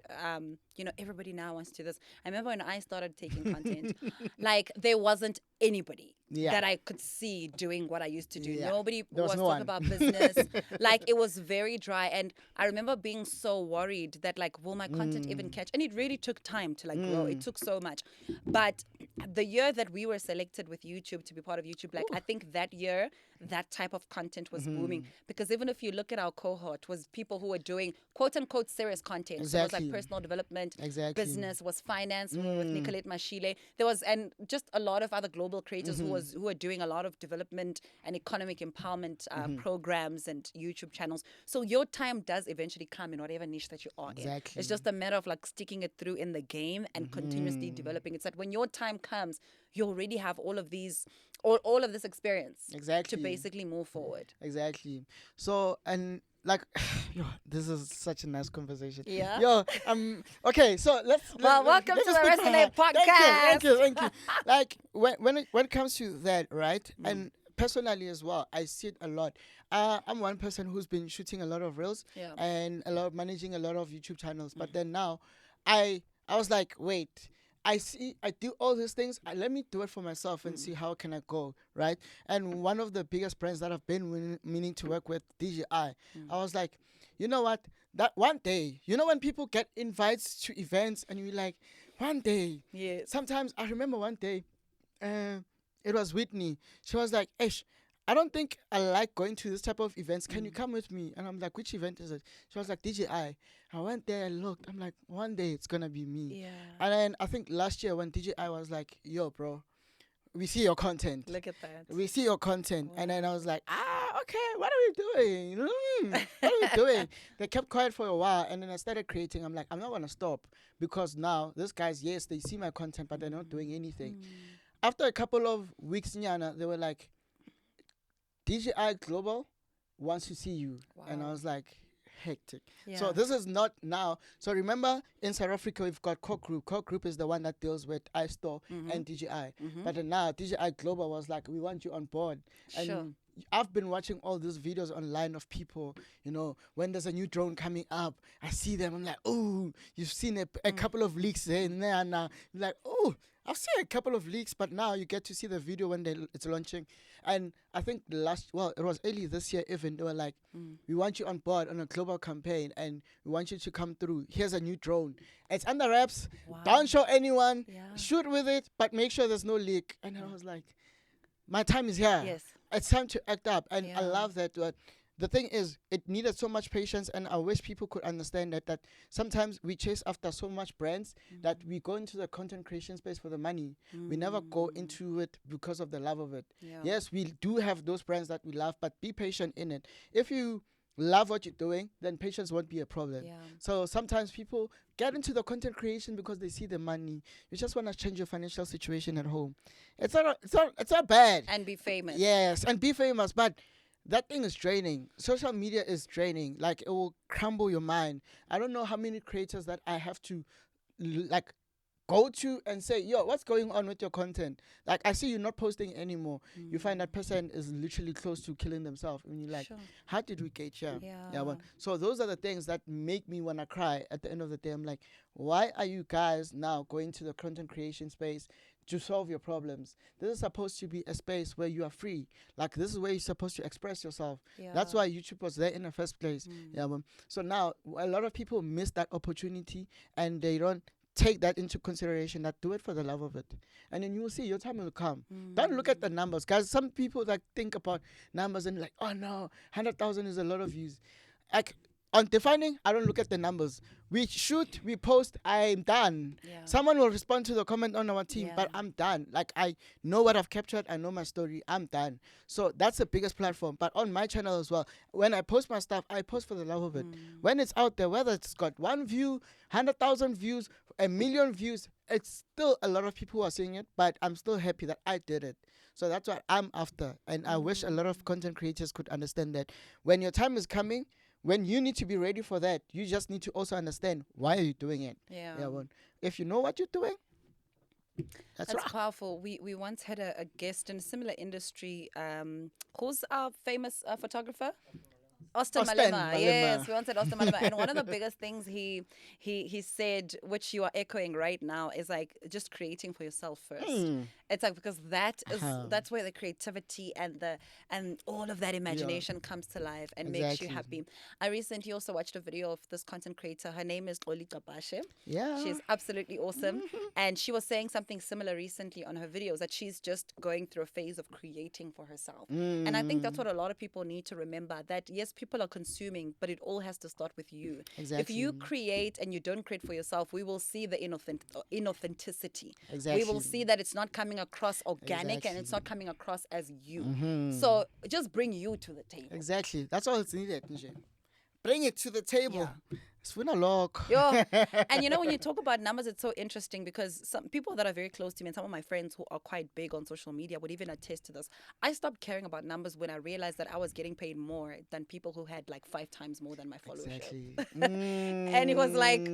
everybody now wants to do this. I remember when I started taking content, like there wasn't anybody Yeah. that I could see doing what I used to do. Yeah. Nobody There was was no talking one. about business. Like it was very dry. And I remember being so worried that like, will my content even catch? And it really took time to like grow. It took so much. But the year that we were selected with YouTube to be part of YouTube, like I think that year, that type of content was booming. Because even if you look at our cohort, was people who were doing quote unquote serious content. So it was Exactly. like personal development, Exactly. business, was finance, we were with Nicolette Mashile. There was, and just a lot of other global creators who were doing a lot of development and economic empowerment programs and YouTube channels. So your time does eventually come in whatever niche that you are in. Exactly. It's just a matter of like sticking it through in the game and continuously developing. It's that when your time comes, you already have all of these, all of this experience Exactly. to basically move forward. Exactly. So, and like, yo, this is such a nice conversation. Yeah. Yo, okay, so Well, welcome let to me the speak Resonate for her. Thank you, podcast. thank you. Like when it comes to that, right? And personally as well, I see it a lot. I'm one person who's been shooting a lot of reels Yeah. and managing a lot of YouTube channels. But then now, I was like, wait. I do all these things. Let me do it for myself and see how can I go, right? And one of the biggest brands that I've been meaning to work with, DJI, I was like, you know what? That one day, when people get invites to events and you're like, one day. Yes. Sometimes I remember one day, it was Whitney. She was like, Ish, I don't think I like going to this type of events. Can you come with me? And I'm like, which event is it? She was like, DJI. I went there and looked. I'm like, one day it's going to be me. Yeah. And then I think last year when DJI was like, yo, bro, we see your content. Look at that. We see your content. And then I was like, okay, what are we doing? What are we doing? They kept quiet for a while, and then I started creating. I'm like, I'm not gonna stop because now these guys, yes, they see my content, but they're not doing anything. After a couple of weeks, Nyana, they were like, DJI Global wants to see you. And I Wow. was like, hectic. So Yeah. this is not now. So remember, in South Africa, we've got Core Group. Core Group is the one that deals with iStore and DJI. But then now DJI Global was like, we want you on board. Sure. And I've been watching all these videos online of people, when there's a new drone coming up, I see them. I'm like, oh, you've seen a couple of leaks there and there. Now I'm like, oh, I've seen a couple of leaks, but now you get to see the video when it's launching. And I think it was early this year even, they were like, we want you on board on a global campaign and we want you to come through. Here's a new drone. It's under wraps. Wow. Don't show anyone. Yeah. Shoot with it, but make sure there's no leak. And I was like, my time is here. Yes. It's time to act up. And I Yeah. love that. But the thing is, it needed so much patience, and I wish people could understand that sometimes we chase after so much brands that we go into the content creation space for the money. We never go into it because of the love of it. Yeah. Yes, we do have those brands that we love, but be patient in it. If you love what you're doing, then patience won't be a problem. Yeah. So sometimes people get into the content creation because they see the money. You just want to change your financial situation at home. It's not bad. And be famous. Yes, and be famous, but that thing is draining. Social media is draining. Like, it will crumble your mind. I don't know how many creators that I have to like go to and say, yo, what's going on with your content? Like, I see you not posting anymore. You find that person is literally close to killing themselves, and you're like, Sure. how did we get here? Yeah. Well, so those are the things that make me want to cry at the end of the day. I'm like, why are you guys now going to the content creation space to solve your problems? This is supposed to be a space where you are free. Like, this is where you're supposed to express yourself. Yeah. That's why YouTube was there in the first place. So now a lot of people miss that opportunity, and they don't take that into consideration, that do it for the love of it, and then you will see your time will come. Don't look at the numbers, guys. Some people that think about numbers and like, oh no, 100,000 is a lot of views. Like, on defining, I don't look at the numbers. We shoot, we post, I'm done. Yeah. Someone will respond to the comment on our team, Yeah. but I'm done. Like, I know what I've captured, I know my story, I'm done. So that's the biggest platform. But on my channel as well, when I post my stuff, I post for the love of it. When it's out there, whether it's got 1 view, 100,000 views, 1,000,000 views, it's still a lot of people who are seeing it, but I'm still happy that I did it. So that's what I'm after. And I wish a lot of content creators could understand that when your time is coming, when you need to be ready for that, you just need to also understand why are you doing it. Yeah. Well, if you know what you're doing, that's right. powerful. We once had a guest in a similar industry. Who's our famous photographer? Austin Austin Malema. Malema. Yes, we once said Austin Malema. And one of the biggest things he said, which you are echoing right now, is like just creating for yourself first. It's like, because that's where the creativity and all of that imagination comes to life and makes you Exactly. happy. I recently also watched a video of this content creator. Her name is Oli Kabashe. Yeah. She's absolutely awesome. And she was saying something similar recently on her videos, that she's just going through a phase of creating for herself. And I think that's what a lot of people need to remember, that yes, people are consuming, but it all has to start with you. If you create and you don't create for yourself, we will see the inauthenticity. Exactly. We will see that it's not coming across organic and it's Exactly. not coming across as you. So just bring you to the table. Exactly. That's all it's needed, Nje. Bring it to the table. Swin a lock. Yo. And you know, when you talk about numbers, it's so interesting, because some people that are very close to me and some of my friends who are quite big on social media would even attest to this. I stopped caring about numbers when I realized that I was getting paid more than people who had like 5 times more than my followership. Exactly. And it was like,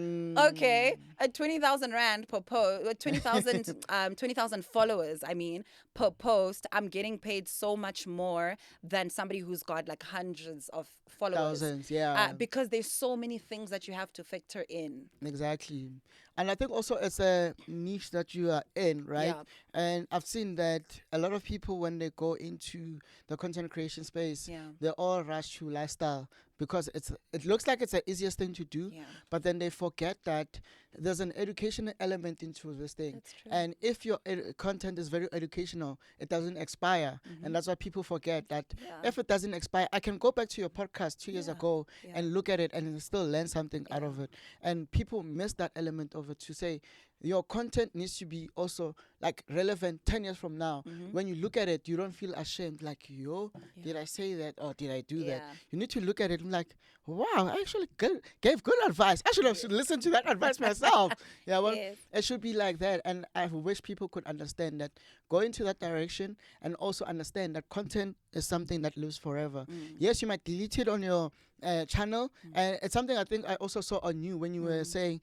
okay, at 20,000 rand per post, 20,000 followers, I mean, per post, I'm getting paid so much more than somebody who's got like hundreds of followers. Thousands, yeah. Because there's so many things that you have to factor in. Exactly. And I think also it's a niche that you are in, right? Yeah. And I've seen that a lot of people, when they go into the content creation space, Yeah. they all rush to lifestyle because it looks like it's the easiest thing to do, Yeah. but then they forget that there's an educational element into this thing. That's true. And if your content is very educational, it doesn't expire. And that's what people forget, that Yeah. if it doesn't expire, I can go back to your podcast 2 years Yeah. ago Yeah. and look at it and still learn something out of Yeah. it. And people miss that element of it, to say your content needs to be also like relevant 10 years from now. Mm-hmm. When you look at it, you don't feel ashamed like, yo, did I say that or did I do that? Yeah. You need to look at it and like, wow, I actually gave good advice. I should have listened to that advice myself. Yeah, well, Yes. it should be like that. And I wish people could understand that, go into that direction, and also understand that content is something that lives forever. Yes, you might delete it on your channel, and it's something I think I also saw on you when you were saying,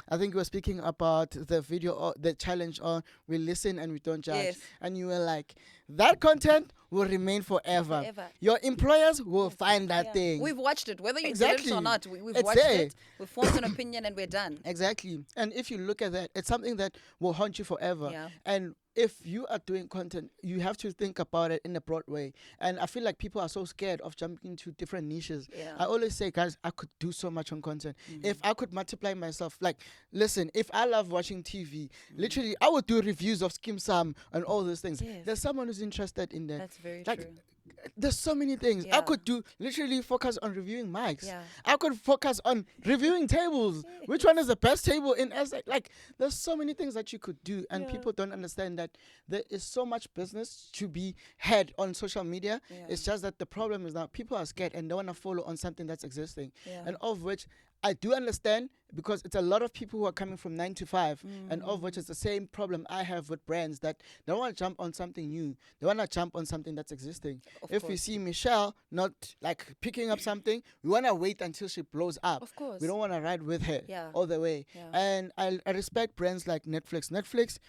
I think you were speaking about the video or the challenge on we listen and we don't judge, Yes. and you were like, that content will remain forever. Forever. Your employers will find that Yeah. thing. We've watched it, whether you did Exactly. it or not. We've It's watched there. it. We've formed an opinion, and we're done. Exactly. And if you look at that, it's something that will haunt you forever. Yeah. And if you are doing content, you have to think about it in a broad way. And I feel like people are so scared of jumping into different niches. Yeah. I always say, guys, I could do so much on content. If I could multiply myself, like, listen, if I love watching TV, literally, I would do reviews of Skim Sam and all those things. Yes. There's someone who's interested in that. That's very Like, true. there's so many things. I Yeah. could do literally focus on reviewing mics. Yeah. I could focus on reviewing tables. Which one is the best table in SA? Like, there's so many things that you could do, and Yeah. people don't understand that there is so much business to be had on social media. Yeah. It's just that the problem is now people are scared and they want to follow on something that's existing, Yeah. and of which I do understand, because it's a lot of people who are coming from 9 to 5, and of which is the same problem I have with brands that they don't want to jump on something new. They want to jump on something that's existing. Of If we course. see Michelle not like picking up something, we want to wait until she blows up. Of course. We don't want to ride with her Yeah. all the way. Yeah. And I respect brands like Netflix. Netflix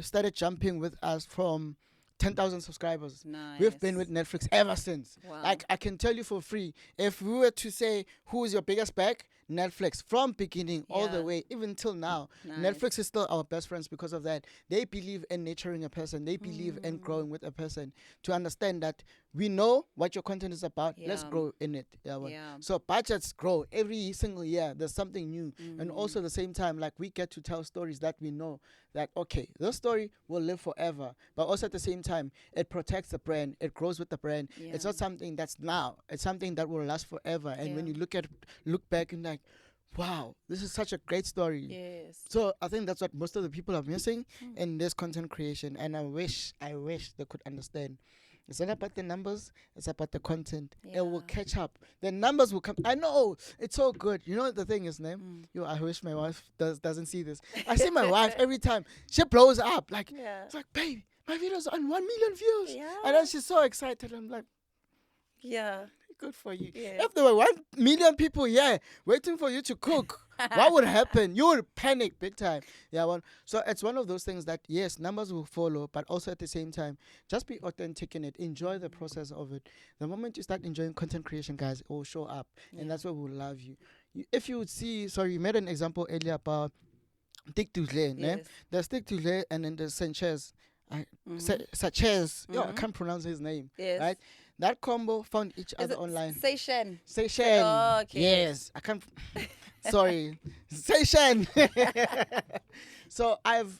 started jumping with us from 10,000 subscribers. Nice. We've been with Netflix ever since. Wow. Like, I can tell you for free, if we were to say who is your biggest back, Netflix, from beginning all the Yeah. way, even till now. Nice. Netflix is still our best friends because of that. They believe in nurturing a person. They believe in growing with a person, to understand that we know what your content is about. Let's Yeah. grow in it. Yeah, well. Yeah. So budgets grow every single year. There's something new. And also at the same time, like, we get to tell stories that we know that, okay, this story will live forever. But also at the same time, it protects the brand. It grows with the brand. It's Yeah. not something that's now. It's something that will last forever. And when Yeah. you look back and like, wow, this is such a great story. Yes. So I think that's what most of the people are missing in this content creation. And I wish they could understand. It's not about the numbers, it's about the content. It will Yeah. catch up. The numbers will come. I know, it's so good. You know what the thing is, name? Yo, I wish my wife doesn't see this. I see my wife every time. She blows up. Like, Yeah. it's like, baby, my video's on 1 million views. Yeah. And then she's so excited. I'm like, Yeah. good for you. Yeah. If there were 1 million people here waiting for you to cook, what would happen? You would panic big time. Yeah, well, so it's one of those things that, yes, numbers will follow, but also at the same time, just be authentic in it. Enjoy the process of it. The moment you start enjoying content creation, guys, it will show up, and that's what will love you. If you would see, sorry, you made an example earlier about Dick Dudley, Yes. there's Dick Dudley and then there's Sanchez. Sanchez. Yo, I can't pronounce his name. Yes. Right? That combo found each Is other it online. Seishen? Seishen. Oh, okay. Yes. I can't. Sorry. Seishen. So I've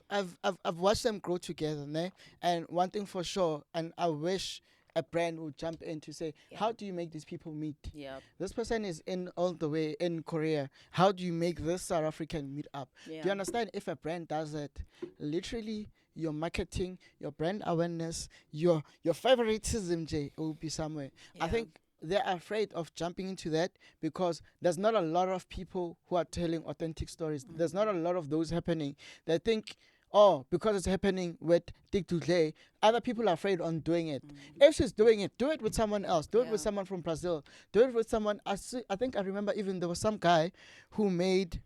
watched them grow together, ne? And one thing for sure, and I wish a brand would jump in to say, how do you make these people meet? Yeah. This person is in all the way in Korea. How do you make this South African meet up? Yeah. Do you understand? If a brand does it, literally your marketing, your brand awareness, your favoritism, Jay, will be somewhere. I Yeah. think they're afraid of jumping into that because there's not a lot of people who are telling authentic stories. There's not a lot of those happening. They think, oh, because it's happening with Dick Dudley, other people are afraid on doing it. If she's doing it, do it with someone else. Do it with Yeah. someone from Brazil. Do it with someone. I think I remember even there was some guy who made,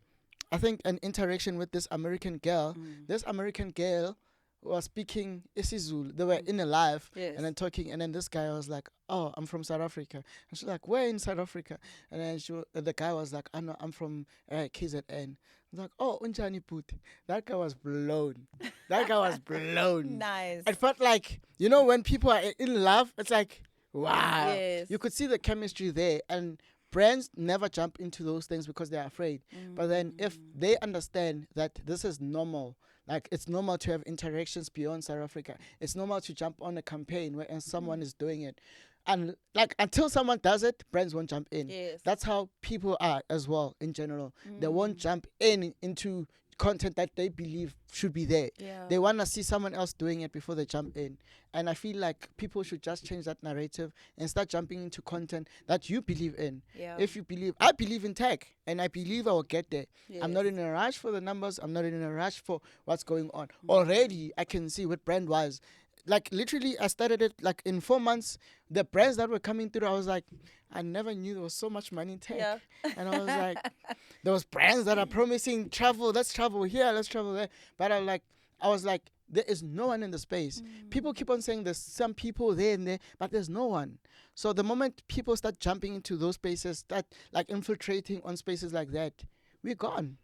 I think, an interaction with this American girl. This American girl was speaking isiZulu. They were in a live Yes. and then talking, and then this guy was like, oh, I'm from South Africa. And she's like, where in South Africa? And then the guy was like, I know, I'm from KZN. I was like, oh, unjani puti. That guy was blown. That guy was blown. Nice. I felt like, you know, when people are in love, it's like, wow. Yes. You could see the chemistry there. And brands never jump into those things because they're afraid. But then if they understand that this is normal, like it's normal to have interactions beyond South Africa. It's normal to jump on a campaign where someone is doing it. And like until someone does it, brands won't jump in. Yes. That's how people are as well in general. They won't jump into content that they believe should be there. Yeah. They want to see someone else doing it before they jump in. And I feel like people should just change that narrative and start jumping into content that you believe in. Yeah. If you believe, I believe in tech and I believe I will get there. I'm not Yes. in a rush for the numbers. I'm not in a rush for what's going on. Mm. Already, I can see with brand wise. Like literally, I started it like in 4 months. The brands that were coming through, I was like, I never knew there was so much money in tech. Yeah. And I was like, there was brands that are promising travel. Let's travel here. Let's travel there. But I was like, there is no one in the space. People keep on saying there's some people there and there, but there's no one. So the moment people start jumping into those spaces, start like infiltrating on spaces like that, we're gone.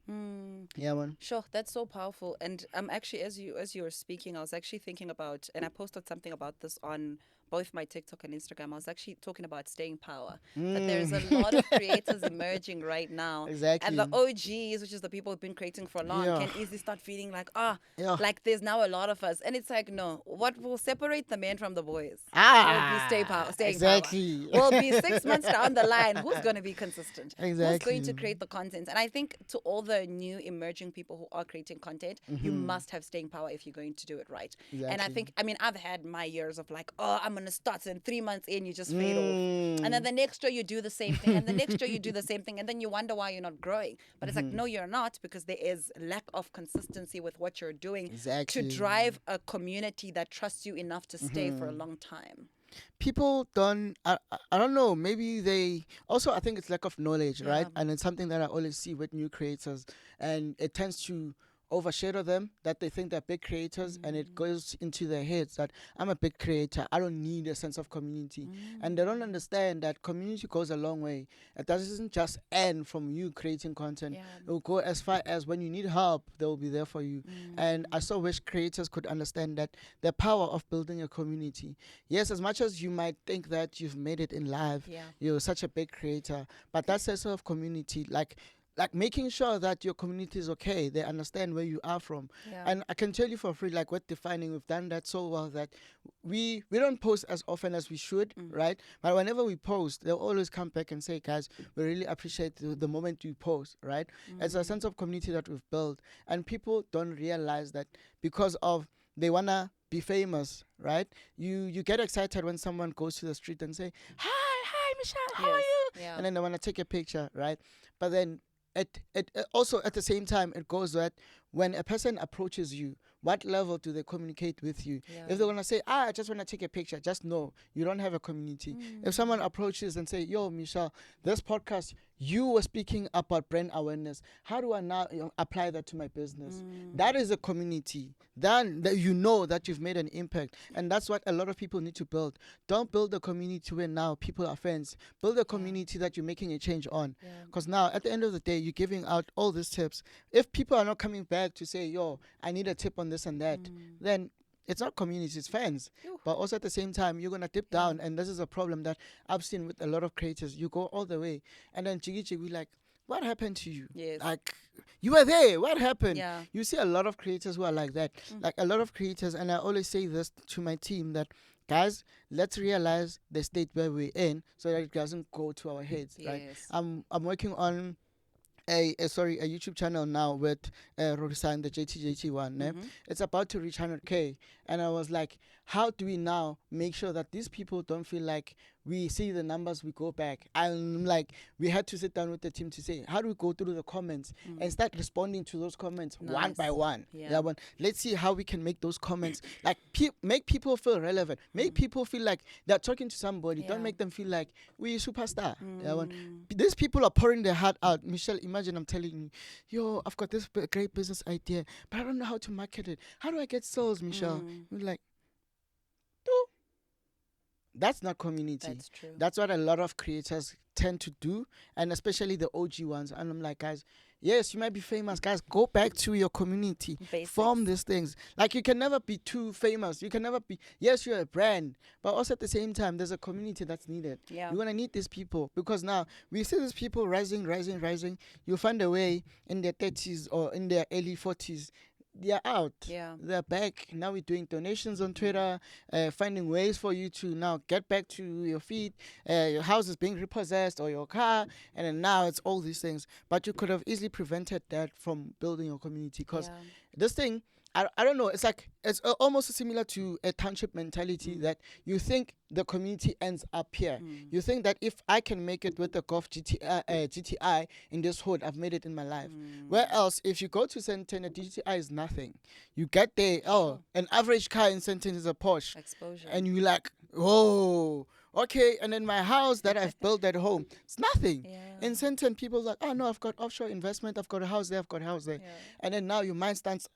Yeah, man. Sure, that's so powerful. And actually, as you were speaking, I was actually thinking about, and I posted something about this on both my TikTok and Instagram. I was actually talking about staying power. That there's a lot of creators emerging right now, Exactly. and the OGs, which is the people who've been creating for long, Yeah. can easily start feeling like Yeah. like there's now a lot of us, and it's like no, what will separate the men from the boys? Ah, Will be staying exactly. power. Will be 6 months down the line. Who's going to be consistent? Who's going to Exactly. create the content? And I think to all the new emerging people who are creating content, you must have staying power if you're going to do it right. And I Exactly. think, I mean, I've had my years of like, oh, I'm going to start, and 3 months in, you just fade off. And then the next year you do the same thing, and the next year you do the same thing, and then you wonder why you're not growing. But it's like, no, you're not, because there is lack of consistency with what you're doing Exactly. to drive a community that trusts you enough to stay for a long time. People don't, I don't know, maybe they also, I think it's lack of knowledge, right? Yeah. And it's something that I always see with new creators, and it tends to overshadow them, that they think they're big creators, and it goes into their heads that I'm a big creator, I don't need a sense of community. And they don't understand that community goes a long way. It doesn't just end from you creating content. Yeah. It will go as far as when you need help, they will be there for you. And I so wish creators could understand that the power of building a community. Yes, as much as you might think that you've made it in life, Yeah. you're such a big creator, but that sense of community, like making sure that your community is okay, they understand where you are from. Yeah. And I can tell you for free, like with defining, we've done that so well that we don't post as often as we should, right? But whenever we post, they'll always come back and say, guys, we really appreciate the moment you post, right? It's a sense of community that we've built, and people don't realize that because of they wanna be famous, right? You get excited when someone goes to the street and say, hi Michelle, how are Yes. you? Yeah. And then they wanna take a picture, right? But then it also at the same time it goes that when a person approaches you, what level do they communicate with you? Yeah. If they want to say, I just want to take a picture, just know you don't have a community. If someone approaches and say, yo, Michelle, this podcast, you were speaking about brand awareness, how do I now apply that to my business? That is a community. Then that you know that you've made an impact, and that's what a lot of people need to build. Don't build a community where now people are friends. Build a community that you're making a change on, because now at the end of the day, you're giving out all these tips. If people are not coming back to say, yo, I need a tip on this and that, then it's not community, it's fans. Phew. But also at the same time, you're gonna dip down, and this is a problem that I've seen with a lot of creators. You go all the way, and then Jiggy Jiggy like, what happened to you? Yes. Like, you were there. What happened? Yeah. You see a lot of creators who are like that. Like a lot of creators, and I always say this to my team that, guys, let's realize the state where we're in so that it doesn't go to our heads. Right? Yes. I'm working on a YouTube channel now with Rorisan, the JTJT one. It's about to reach 100K, and I was like, how do we now make sure that these people don't feel like we see the numbers, we go back? And like, we had to sit down with the team to say, how do we go through the comments and start responding to those comments one by Nice. one? Yeah. Let's see how we can make those comments like make people feel relevant, make people feel like they're talking to somebody. Yeah. Don't make them feel like we're a superstar. These people are pouring their heart out. Michelle, imagine I'm telling you, yo, I've got this great business idea, but I don't know how to market it. How do I get sales, Michelle? You're like, that's not community. That's true. That's what a lot of creators tend to do, and especially the OG ones. And I'm like, guys, yes, you might be famous, guys. Go back to your community. Basics. Form these things. Like, you can never be too famous. You can never be. Yes, you're a brand, but also at the same time, there's a community that's needed. Yeah. You're gonna need these people, because now we see these people rising. You find a way in their 30s or in their early 40s. they're out. Yeah. They're back. Now we're doing donations on Twitter, finding ways for you to now get back to your feet. Your house is being repossessed or your car, and then now it's all these things. But you could have easily prevented that from building your community because Yeah. this thing, I don't know. It's like it's almost similar to a township mentality that you think the community ends up here. You think that if I can make it with the Golf GTI in this hood, I've made it in my life. Where else, if you go to Sandton, a GTI is nothing. You get there, Sure. an average car in Sandton is a Porsche, Exposure. and you like, oh, okay. And then my house that I've built at home, it's nothing. Yeah. In Sandton, people like, oh no, I've got offshore investment, I've got a house there, I've got a house there. Yeah. And then now your mind starts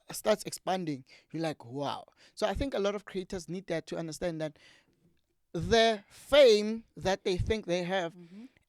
expanding. You're like, wow. So I think a lot of creators need that to understand that the fame that they think they have,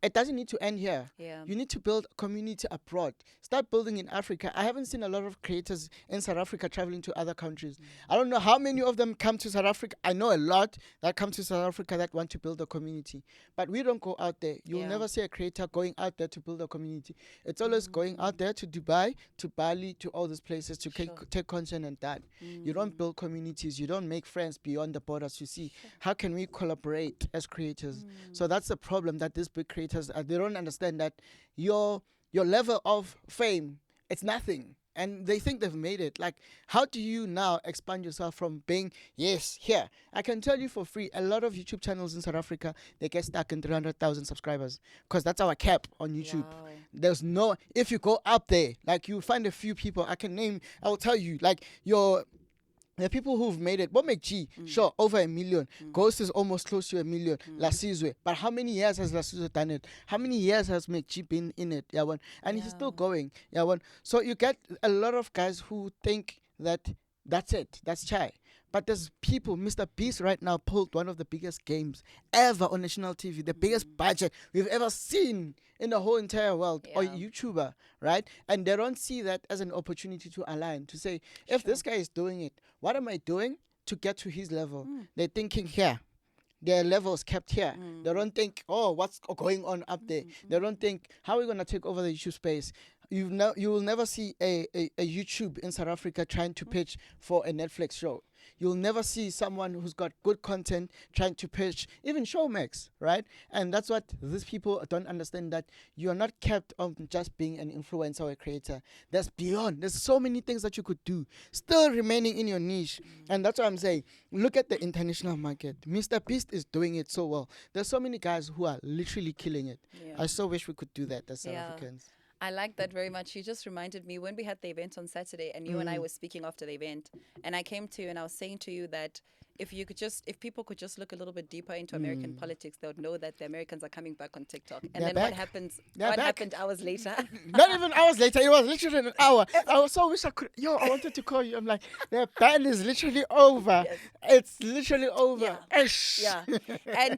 it doesn't need to end here. Yeah. You need to build a community abroad. Start building in Africa. I haven't seen a lot of creators in South Africa traveling to other countries. I don't know how many of them come to South Africa. I know a lot that come to South Africa that want to build a community. But we don't go out there. You'll Yeah. never see a creator going out there to build a community. It's always going out there to Dubai, to Bali, to all these places to take content and that. You don't build communities. You don't make friends beyond the borders. You see, how can we collaborate as creators? So that's the problem that these big creators, they don't understand that your level of fame, it's nothing, and they think they've made it. Like, how do you now expand yourself from being here? I can tell you for free, a lot of YouTube channels in South Africa, they get stuck in 300,000 subscribers because that's our cap on YouTube. Wow. There's no, if you go up there, like, you find a few people I will tell you, like, the people who've made it, what make G? Sure, over 1 million. Ghost is almost close to 1 million. Lasizwe. But how many years has Lasizwe done it? How many years has make G been in it? Yeah, one. And he's still going. Yeah, one. So you get a lot of guys who think that that's it. That's chai. But there's people, Mr. Beast right now pulled one of the biggest games ever on national TV, the biggest budget we've ever seen in the whole entire world, or YouTuber, right? And they don't see that as an opportunity to align, to say, if this guy is doing it, what am I doing to get to his level? They're thinking here. Their level is kept here. They don't think, oh, what's going on up there? They don't think, how are we going to take over the YouTube space? You will never see a YouTube in South Africa trying to pitch for a Netflix show. You'll never see someone who's got good content trying to pitch, even Showmax, right? And that's what these people don't understand, that you are not kept on just being an influencer or a creator. There's beyond. There's so many things that you could do, still remaining in your niche. And that's what I'm saying. Look at the international market. Mr. Beast is doing it so well. There's so many guys who are literally killing it. Yeah. I so wish we could do that as South Africans. I like that very much. You just reminded me when we had the event on Saturday and you and I were speaking after the event, and I came to you and I was saying to you that if people could just look a little bit deeper into American politics, they would know that the Americans are coming back on TikTok. And They're then what back. happens? They're What back. happened hours later? Not even hours later, it was literally an hour. I was so wish I could. I wanted to call you. I'm like, the ban is literally over. Yes. It's literally over. Yeah. Ish. Yeah.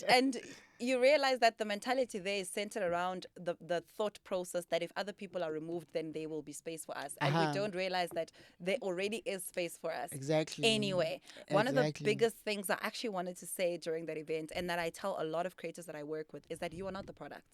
And you realize that the mentality there is centered around the thought process that if other people are removed, then there will be space for us. And we don't realize that there already is space for us. Exactly. Anyway, one of the Exactly. biggest things I actually wanted to say during that event, and that I tell a lot of creators that I work with, is that you are not the product.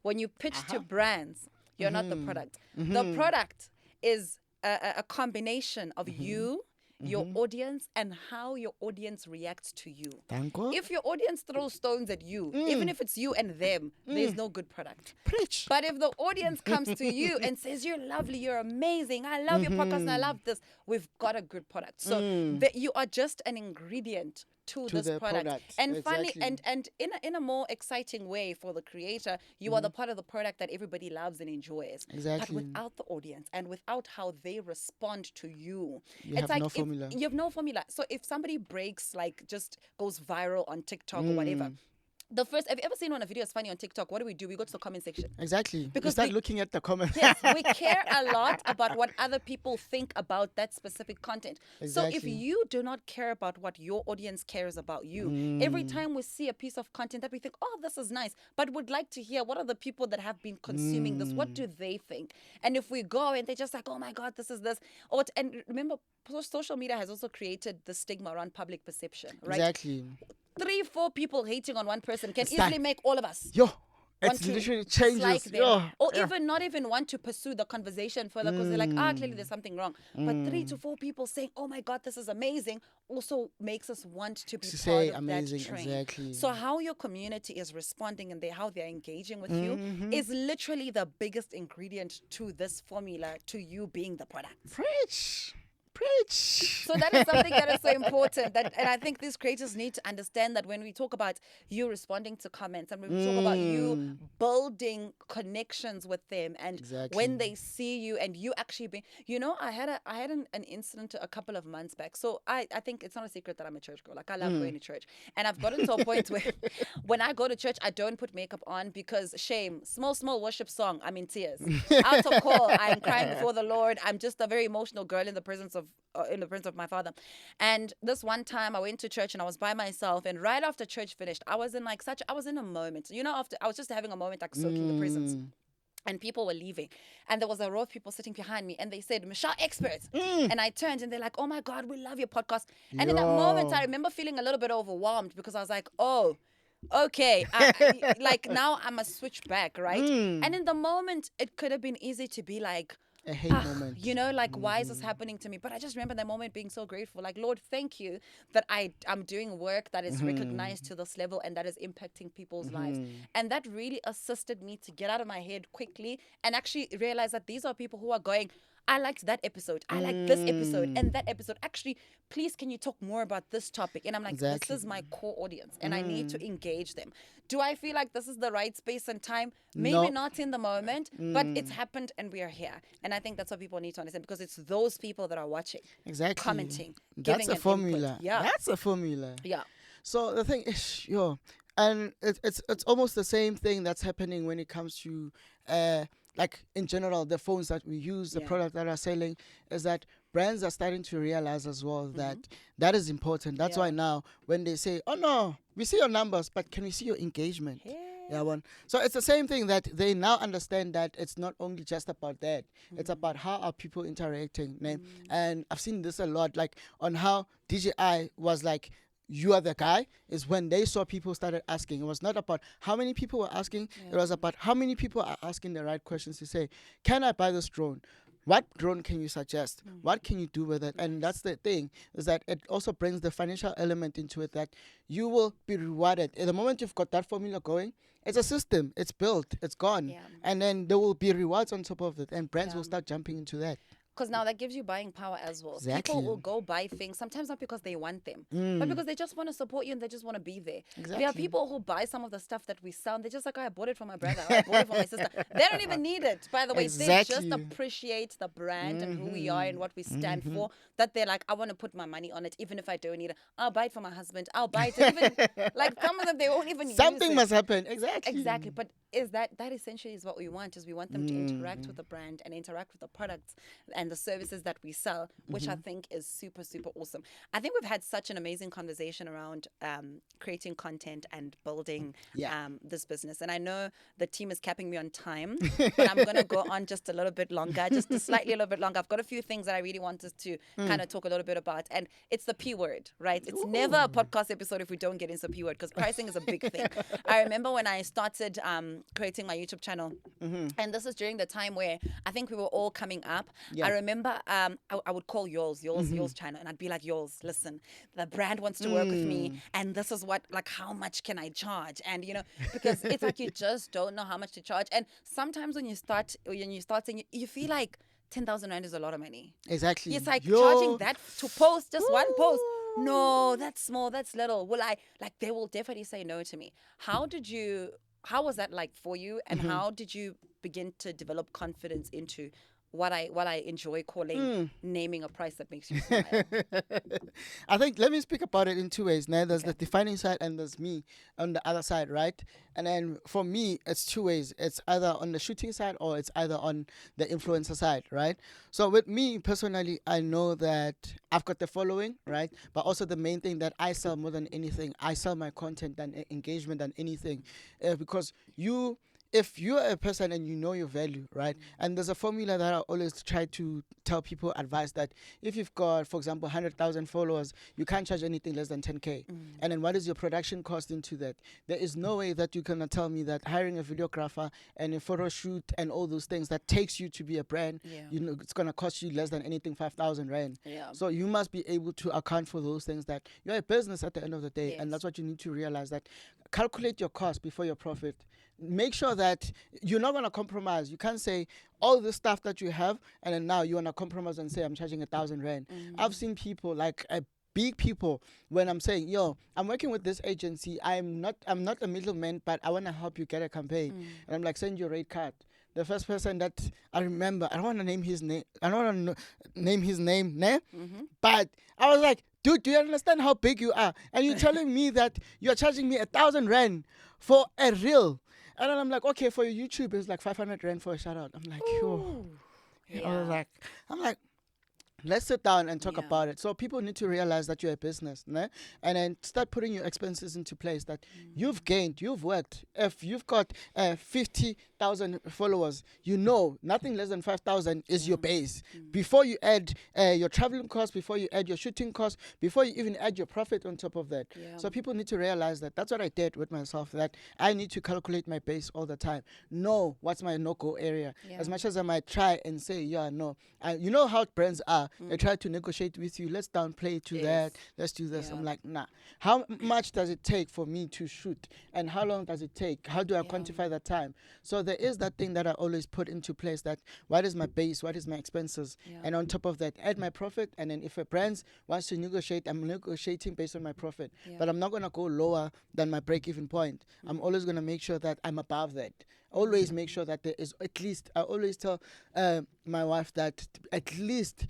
When you pitch to brands, you're not the product. The product is a combination of you, your audience, and how your audience reacts to you. Thank God. If your audience throws stones at you, even if it's you and them, there's no good product. Preach. But if the audience comes to you and says, you're lovely, you're amazing, I love your podcast and I love this, we've got a good product. So that you are just an ingredient to this the product. And finally, Exactly. and in a more exciting way for the creator, you are the part of the product that everybody loves and enjoys. Exactly. But without the audience and without how they respond to you, You it's have like no if- formula. you have no formula. So if somebody breaks, like just goes viral on TikTok or whatever, have you ever seen when a video is funny on TikTok? What do? We go to the comment section. Exactly. Because you start we- looking at the comments. Yes, we care a lot about what other people think about that specific content. So if Exactly. you do not care about what your audience cares about you, every time we see a piece of content that we think, oh, this is nice, but would like to hear what are the people that have been consuming this, what do they think? And if we go and they're just like, oh my God, this is this. And remember, social media has also created the stigma around public perception, right? Exactly. 3-4 people hating on one person can It's easily done. make all of us. Yo. want It's to literally dislike changes. them, Yeah, or yeah. even not even want to pursue the conversation further because they're like, clearly there's something wrong. But 3 to 4 people saying, oh my God, this is amazing, also makes us want to be To part say of that amazing, train. exactly. So how your community is responding and how they're engaging with you Mm-hmm. is literally the biggest ingredient to this formula, to you being the product. Preach, preach. So that is something that is so important, that, and I think these creators need to understand that when we talk about you responding to comments and when we talk about you Mm, building connections with them, and exactly. when they see you and you actually being, I had an incident a couple of months back. So I think it's not a secret that I'm a church girl. Like, I love going to church, and I've gotten to a point where when I go to church I don't put makeup on because shame. Small worship song, I'm in tears. Altar call, I'm crying before the Lord. I'm just a very emotional girl in the presence of my father. And this one time I went to church and I was by myself, and right after church finished, I was in a moment. After I was just having a moment, like soaking the presence. Mm, And people were leaving, and there was a row of people sitting behind me, and they said, Michelle Experts. mm. And I turned and they're like, oh my God, we love your podcast. And in that moment I Yo. remember feeling a little bit overwhelmed because I was like, oh, okay, like now I must switch back, right? And Mm. in the moment it could have been easy to be like, A hate moment. like, why is this happening to me? But I just remember that moment being so grateful. Like, Lord, thank you that I'm doing work that is recognized to this level and that is impacting people's lives. And that really assisted me to get out of my head quickly and actually realize that these are people who are going, I liked that episode. I liked this episode and that episode. Actually, please, can you talk more about this topic? And I'm like, this Exactly. is my core audience and I need to engage them. Do I feel like this is the right space and time? Maybe No. not in the moment, but it's happened and we are here. And I think that's what people need to understand, because it's those people that are watching, Exactly. commenting, That's giving a an input. formula. Yeah. That's a formula. Yeah. So the thing is, and it's almost the same thing that's happening when it comes to like in general the phones that we use, the Yeah. product that are selling, is that brands are starting to realize as well that Mm-hmm. that is important. That's why Yeah. now when they say, oh no, we see your numbers, but can we see your engagement? Yeah, Hey. one. So it's the same thing, that they now understand that it's not only just about that. It's about how are people interacting. And I've seen this a lot, like on how DJI was like, you are the guy, is when they saw people started asking. It was not about how many people were asking. It was about how many people are asking the right questions to say, can I buy this drone? What drone can you suggest? What can you do with it? And that's the thing, is that it also brings the financial element into it, that you will be rewarded. At the moment you've got that formula going, it's a system, it's built, it's gone. Yeah. And then there will be rewards on top of it, and brands Yeah. will start jumping into that. Because now that gives you buying power as well. People Exactly. will go buy things, sometimes not because they want them, but Mm, because they just want to support you and they just want to be there. There are exactly. people who buy some of the stuff that we sell, and they're just like, oh, I bought it for my brother, or I bought it for my sister. They don't even need it, by the way. They just Exactly. appreciate the brand and who we are and what we stand for, that they're like, I want to put my money on it, even if I don't need it. I'll buy it for my husband. I'll buy it. And even, like, some of them, they won't even use Something it. must happen. Exactly. Exactly. But is that essentially is what we want, is we want them to interact with the brand and interact with the products and the services that we sell, which I think is super, super awesome. I think we've had such an amazing conversation around creating content and building Yeah. this business. And I know the team is capping me on time, but I'm going to go on just a little bit longer, just a little bit longer. I've got a few things that I really wanted to kind of talk a little bit about. And it's the P word, right? It's never a podcast episode if we don't get into the P word, because pricing is a big thing. I remember when I started creating my YouTube channel, and this is during the time where I think we were all coming up. Yeah. I remember I would call yours channel, and I'd be like, yours, listen, the brand wants to work with me, and this is what, like, how much can I charge? And because it's like you just don't know how much to charge. And sometimes when you start saying, you feel like 10,000 rand is a lot of money. Exactly. It's like Yo. charging that to post just one post. No, that's small, that's little. Will I, like, they will definitely say no to me. How was that like for you? And how did you begin to develop confidence into what I enjoy calling naming a price that makes you smile? I think, let me speak about it in two ways. Now, there's Okay. the defining side and there's me on the other side, right? And then for me, it's two ways. It's either on the shooting side or it's either on the influencer side, right? So with me personally, I know that I've got the following, right? But also the main thing that I sell more than anything, I sell my content than engagement than anything, because you if you're a person and you know your value, right? And there's a formula that I always try to tell people, advice that if you've got, for example, 100,000 followers, you can't charge anything less than 10K. And then what is your production cost into that? There is no way that you can tell me that hiring a videographer and a photo shoot and all those things that takes you to be a brand, Yeah. you know, it's gonna cost you less than anything 5,000 rand. Yeah. So you must be able to account for those things, that you're a business at the end of the day, and Yes. that's what you need to realize, that calculate your cost before your profit. Make sure that you're not gonna compromise. You can't say all the stuff that you have and then now you wanna compromise and say I'm charging 1,000 rand. I've seen people like big people when I'm saying, yo, I'm working with this agency. I'm not a middleman, but I wanna help you get a campaign. And I'm like, send your rate card. The first person that I remember, I don't want to name his name. I don't want to name his name, ne? But I was like, dude, do you understand how big you are? And you're telling me that you're charging me 1,000 rand for a reel. And then I'm like, okay, for your YouTube, it's like 500 rand for a shout out. I'm like, yo. I was like, I'm like, let's sit down and talk Yeah. about it. So people need to realize that you're a business, né? And then start putting your expenses into place, that you've gained, you've worked. If you've got 50,000 followers, you know nothing less than 5,000 is your base. Before you add your traveling costs, before you add your shooting costs, before you even add your profit on top of that. Yeah. So people need to realize that. That's what I did with myself, that I need to calculate my base all the time. Know what's my no-go area. Yeah. As much as I might try and say, yeah, no. You know how brands are. They try to negotiate with you. Let's downplay to Yes. that. Let's do this. Yeah. I'm like, nah. How much does it take for me to shoot? And how long does it take? How do I quantify that time? So there is that thing that I always put into place, that what is my base? What is my expenses? Yeah. And on top of that, add my profit. And then if a brand wants to negotiate, I'm negotiating based on my profit. Yeah. But I'm not going to go lower than my break-even point. I'm always going to make sure that I'm above that. Always make sure that there is at least, I always tell my wife that at least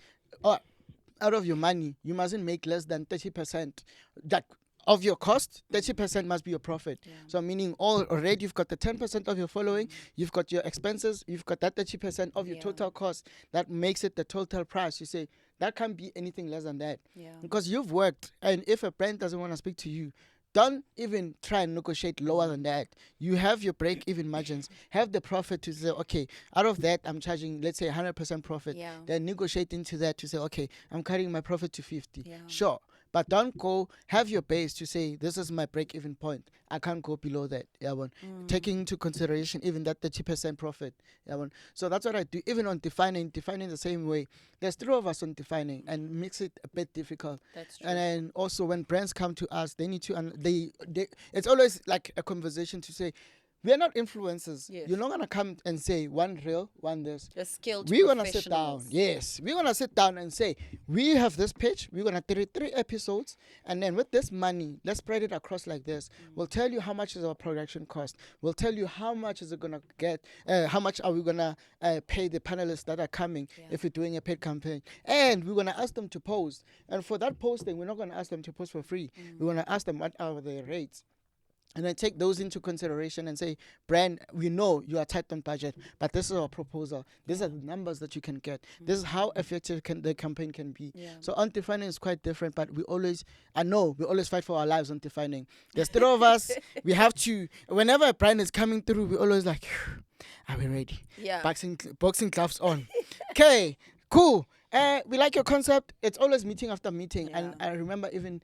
out of your money, you mustn't make less than 30%. That of your cost, 30% must be your profit. Yeah. So meaning already you've got the 10% of your following, you've got your expenses, you've got that 30% of your Yeah. total cost. That makes it the total price. You say that can't be anything less than that. Yeah. Because you've worked, and if a brand doesn't want to speak to you, don't even try and negotiate lower than that. You have your break-even margins. Have the profit to say, okay, out of that, I'm charging, let's say, 100% profit. Yeah. Then negotiate into that to say, okay, I'm cutting my profit to 50. Yeah. Sure. But don't go, have your base to say, this is my break-even point. I can't go below that. Yeah, one. Taking into consideration even that 30% profit. Yeah, one. So that's what I do. Even on defining the same way. There's three of us on defining, and makes it a bit difficult. That's true. And then also when brands come to us, they need to, they it's always like a conversation to say, we are not influencers. Yes. You're not gonna come and say one reel, one this. Just skilled We're gonna sit down. professionals. Yes, we're gonna sit down and say, we have this pitch. We're gonna do three episodes, and then with this money, let's spread it across like this. We'll tell you how much is our production cost. We'll tell you how much is it gonna get. How much are we gonna pay the panelists that are coming Yeah. if we're doing a paid campaign, and we're gonna ask them to post. And for that posting, we're not gonna ask them to post for free. We're gonna ask them what are their rates. And then take those into consideration and say, brand, we know you are tight on budget, but this is our proposal. These are the numbers that you can get. This is how effective the campaign can be. Yeah. So on defining is quite different, but we always fight for our lives on defining. There's three of us. We have to, whenever a brand is coming through, we always like, are we ready? Yeah. Boxing gloves on. Okay, cool. We like your concept. It's always meeting after meeting, and Yeah. I remember even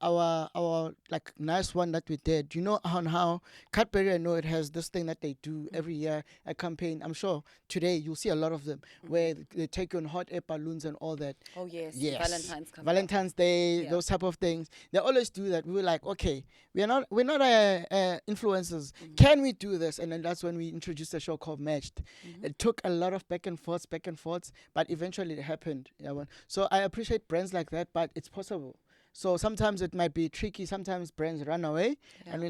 our like nice one that we did. You know on how Cadbury, I know it has this thing that they do every year, a campaign. I'm sure today you'll see a lot of them where they take you on hot air balloons and all that. Oh yes. Yes. Valentine's coming. Valentine's Day, Yeah. those type of things. They always do that. We were like, okay, we're not influencers. Can we do this? And then that's when we introduced a show called Matched. It took a lot of back and forths, but eventually it happened. Yeah, well. So I appreciate brands like that, but it's possible. So sometimes it might be tricky. Sometimes brands run away, and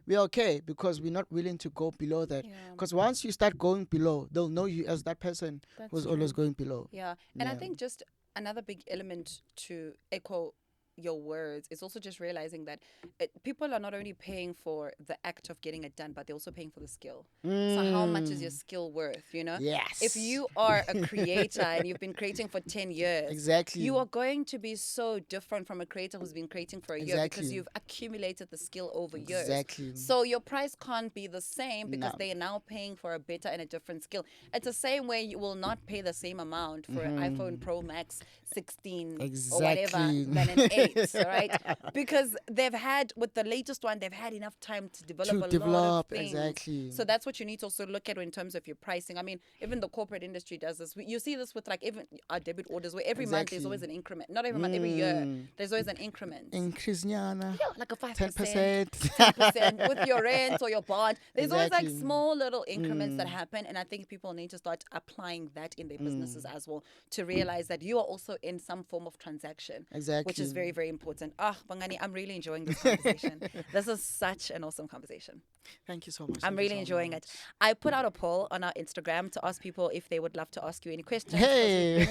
we're okay because we're not willing to go below that. Yeah. Because once you start going below, they'll know you as that person That's who's true. always going below. Yeah. And I Yeah. think just another big element to echo your words, it's also just realizing that people are not only paying for the act of getting it done, but they're also paying for the skill. So how much is your skill worth, you know? If Yes. you are a creator and you've been creating for 10 years, Exactly. you are going to be so different from a creator who's been creating for a year because Exactly. you've accumulated the skill over years. Exactly. So your price can't be the same because No. they are now paying for a better and a different skill. It's the same way you will not pay the same amount for an iPhone Pro Max 16 or whatever Exactly. than an 8, right? Because they've had, with the latest one, they've had enough time to develop To a lot of develop, things. exactly. So that's what you need to also look at in terms of your pricing. I mean, even the corporate industry does this. You see this with like even our debit orders where every month there's Exactly. always an increment. Not every month, every year there's always an increment. Increase nyana. Yeah, like a 5%, 10%. 10% with your rent or your bond. There's always like Exactly. small little increments that happen. And I think people need to start applying that in their businesses as well to realize that you are also in some form of transaction. Exactly. Which is very, very important. Bangani, I'm really enjoying this conversation. This is such an awesome conversation. Thank you so much. I'm Thank you really so enjoying much. it. I put out a poll on our Instagram to ask people if they would love to ask you any questions. Hey.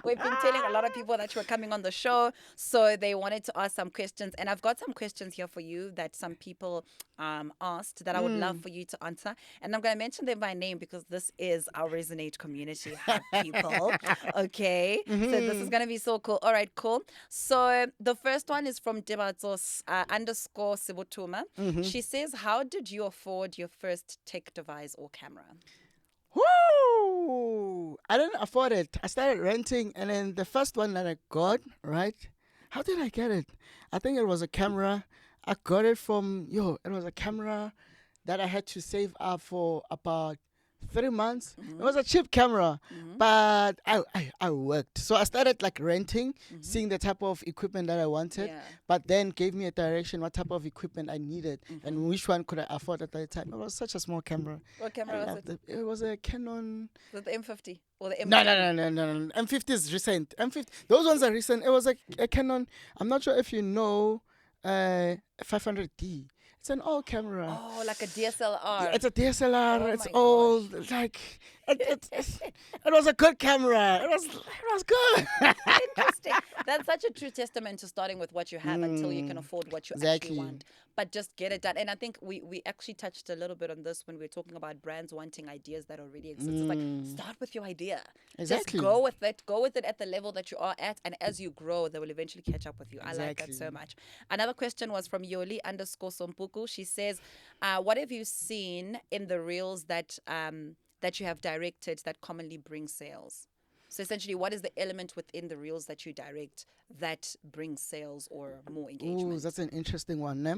We've been telling a lot of people that you were coming on the show, so they wanted to ask some questions. And I've got some questions here for you that some people asked that I would love for you to answer. And I'm going to mention them by name because this is our Resonate community hub, people. Okay? So this is going to be so cool. All right, cool. So the first one is from Debatos underscore Sibutuma. She says, how did you afford your first tech device or camera? Woo! I didn't afford it. I started renting, and then the first one that I got, right? How did I get it? I think it was a camera. I got it from, it was a camera that I had to save up for about 3 months. It was a cheap camera, but I worked. So I started like renting, seeing the type of equipment that I wanted, Yeah. but then gave me a direction what type of equipment I needed and which one could I afford at that time. It was such a small camera. What I camera was loved it? it. It was a Canon. Was it the M50 or the M50? No. M50 is recent. M50. Those ones are recent. It was a Canon. I'm not sure if you know 500D. It's an old camera. Oh, like a DSLR. It's a DSLR. Oh It's my old. Like it was a good camera. It was good. Interesting. That's such a true testament to starting with what you have until you can afford what you Exactly. actually want. But just get it done. And I think we actually touched a little bit on this when we were talking about brands wanting ideas that already exist. It's like, start with your idea. Exactly. Just go with it. Go with it at the level that you are at. And as you grow, they will eventually catch up with you. I like that Exactly. so much. Another question was from Yoli underscore Sompuku. She says, what have you seen in the reels that you have directed that commonly bring sales? So essentially, what is the element within the reels that you direct that brings sales or more engagement? Ooh, that's an interesting one, ne?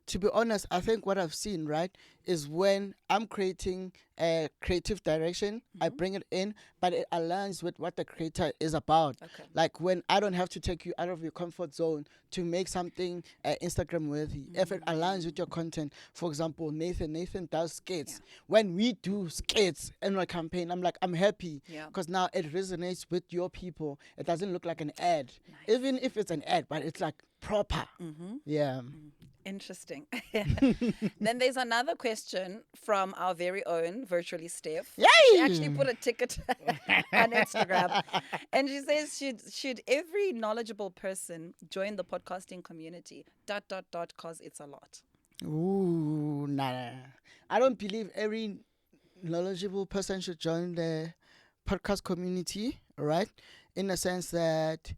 To be honest, I think what I've seen, right, is when I'm creating a creative direction, I bring it in, but it aligns with what the creator is about. Okay. Like when I don't have to take you out of your comfort zone to make something Instagram worthy. If it aligns with your content, for example, Nathan does skits. Yeah. When we do skits in my campaign, I'm like, I'm happy Yeah. because now it resonates with your people. It doesn't look like an ad, even if it's an ad, but it's like proper. Yeah. Interesting. Then there's another question from our very own virtually Steph. Yay! She actually put a ticket on Instagram, and she says, should every knowledgeable person join the podcasting community? ... Cause it's a lot. Ooh, nah. I don't believe every knowledgeable person should join the podcast community, right? In the sense that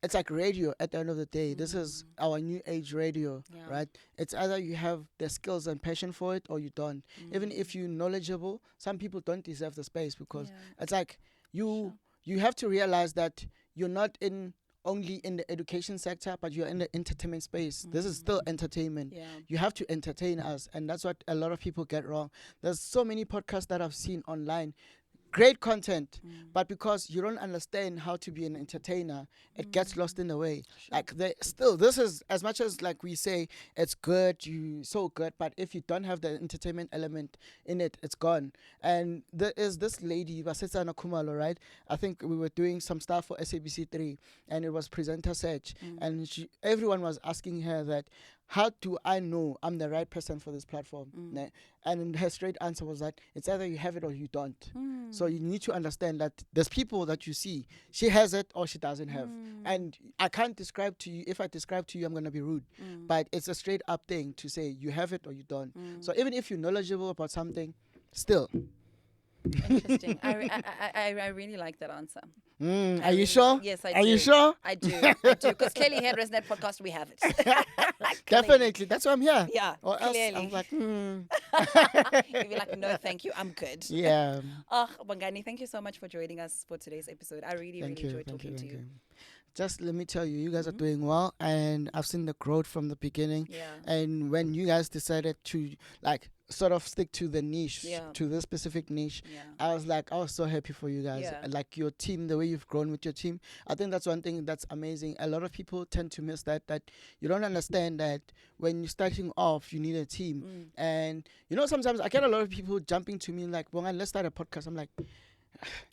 it's like radio at the end of the day. This is our new age radio, Yeah. right? It's either you have the skills and passion for it or you don't. Even if you're knowledgeable, some people don't deserve the space because Yeah. it's like you have to realize that you're not in only in the education sector, but you're in the entertainment space. This is still entertainment. Yeah. You have to entertain us, and that's what a lot of people get wrong. There's so many podcasts that I've seen online. Great content, but because you don't understand how to be an entertainer, it gets lost in the way. Like this is as much as like we say it's good, you so good, but if you don't have the entertainment element in it, it's gone. And there is this lady, Vasetsana Kumalo, right? I think we were doing some stuff for SABC3, and it was presenter search, and everyone was asking her that how do I know I'm the right person for this platform? Mm. And her straight answer was that it's either you have it or you don't. Mm. So you need to understand that there's people that you see, she has it or she doesn't have. Mm. And I can't describe to you, if I describe to you, I'm going to be rude. Mm. But it's a straight up thing to say you have it or you don't. Mm. So even if you're knowledgeable about something, still. Interesting. I really like that answer. Are you sure? Yes, I Are do. you sure? I do. I do. Because clearly here at Resnet Podcast, we have it. Clearly. Definitely. That's why I'm here. Yeah, Or else clearly. I'm like, You'd be like, no, thank you. I'm good. yeah. Oh, Bongani, thank you so much for joining us for today's episode. I really, Thank really you. enjoyed Thank you. talking to Thank you. you. Just let me tell you, you guys are Mhm. doing well, and I've seen the growth from the beginning. Yeah. And when you guys decided to like sort of stick to the niche, Yeah. to this specific niche, Yeah. I was so happy for you guys. Yeah. Like your team, the way you've grown with your team. I think that's one thing that's amazing. A lot of people tend to miss that you don't understand that when you're starting off, you need a team. Mm. And sometimes I get a lot of people jumping to me like, "Well, let's start a podcast." I'm like,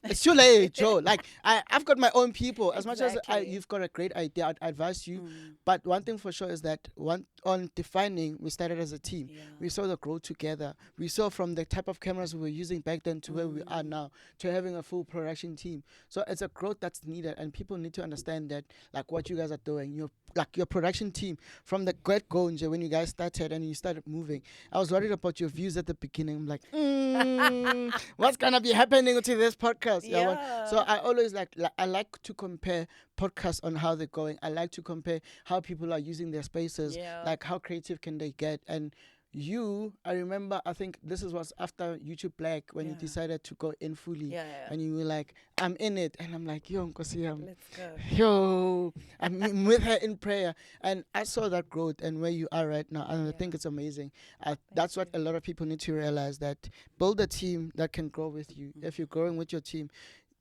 it's too late, Joe. Like I've got my own people. As much as Exactly. you've got a great idea, I'd advise you. Mm. But one thing for sure is that on defining, we started as a team. Yeah. We saw the growth together. We saw from the type of cameras we were using back then to where we are now, to having a full production team. So it's a growth that's needed, and people need to understand that, like what you guys are doing. Your production team from the get go, when you guys started and you started moving. I was worried about your views at the beginning. I'm like, what's gonna be happening to this podcast? Yeah. So I always I like to compare podcasts on how they're going. I like to compare how people are using their spaces, Yeah. like how creative can they get. And I remember, I think this was after YouTube Black when you Yeah. decided to go in fully, Yeah, yeah. and you were like, I'm in it, and I'm like, yo, Nkosi, Let's go. yo, I'm with her in prayer, and I saw that growth and where you are right now, and I Yeah. think it's amazing. That's what a lot of people need to realize, that build a team that can grow with you. If you're growing with your team,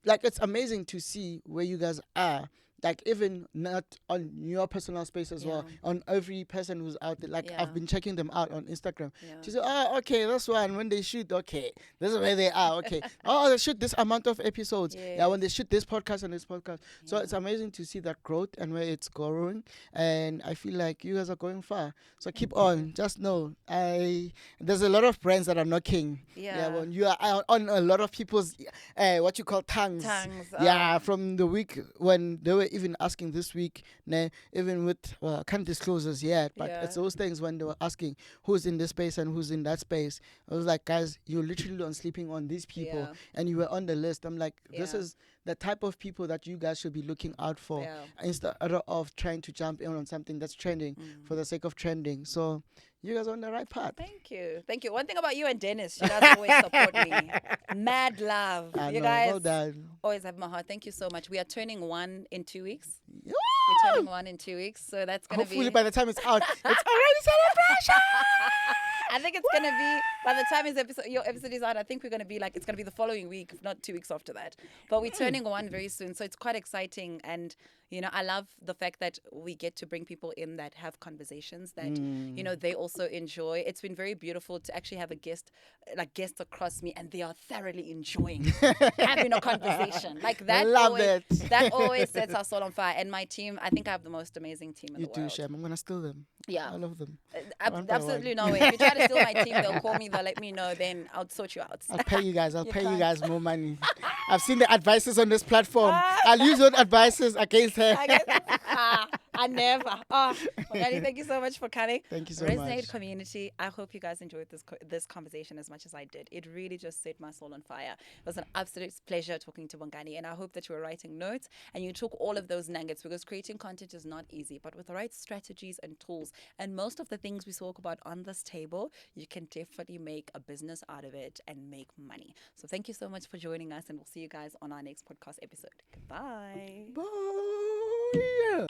like it's amazing to see where you guys are. Like even not on your personal space as well, Yeah. on every person who's out there. Like Yeah. I've been checking them out on Instagram. Yeah. To say, oh, okay, that's one. When they shoot, okay, this is where they are. Okay, oh, they shoot this amount of episodes. Yeah, when they shoot this podcast and this podcast. So it's amazing to see that growth and where it's growing. And I feel like you guys are going far. So keep on. Just know, there's a lot of brands that are knocking. Yeah. When you are on a lot of people's what you call tongues. Yeah, from the week when they were even asking this week, even with I can't disclose as yet, but Yeah. it's those things when they were asking who's in this space and who's in that space. I was like, guys, you're literally on sleeping on these people, Yeah. and you were on the list. I'm like, this Yeah. is the type of people that you guys should be looking out for, Yeah. instead of trying to jump in on something that's trending for the sake of trending. So you guys are on the right path. Thank you. Thank you. One thing about you and Dennis, you guys always support me. Mad love. I You know, guys well done. always have my heart. Thank you so much. We are turning 1 in 2 weeks. Yeah. We're turning 1 in 2 weeks. So that's going to be. Hopefully by the time it's out, it's already celebration. I think it's gonna be by the time your episode is out. I think we're gonna be it's gonna be the following week, if not 2 weeks after that. But we're turning 1 very soon, so it's quite exciting. And I love the fact that we get to bring people in that have conversations that they also enjoy. It's been very beautiful to actually have a guests across me, and they are thoroughly enjoying having a conversation like that. Love it. That always sets our soul on fire. And my team, I think I have the most amazing team in You the do, world. Shem. I'm gonna steal them. Yeah. I love them. One by Absolutely one. no way. If you try to steal my team, they'll call me, they'll let me know, then I'll sort you out. I'll pay you guys. I'll You pay you can't. guys more money. I've seen the advices on this platform. I'll use those advices against her. I never. Oh, Bongani, thank you so much for coming. Thank you so Resonate much. community. I hope you guys enjoyed this conversation as much as I did. It really just set my soul on fire. It was an absolute pleasure talking to Bongani, and I hope that you were writing notes and you took all of those nuggets, because creating content is not easy, but with the right strategies and tools and most of the things we spoke about on this table, you can definitely make a business out of it and make money. So thank you so much for joining us, and we'll see you guys on our next podcast episode. Goodbye. Bye.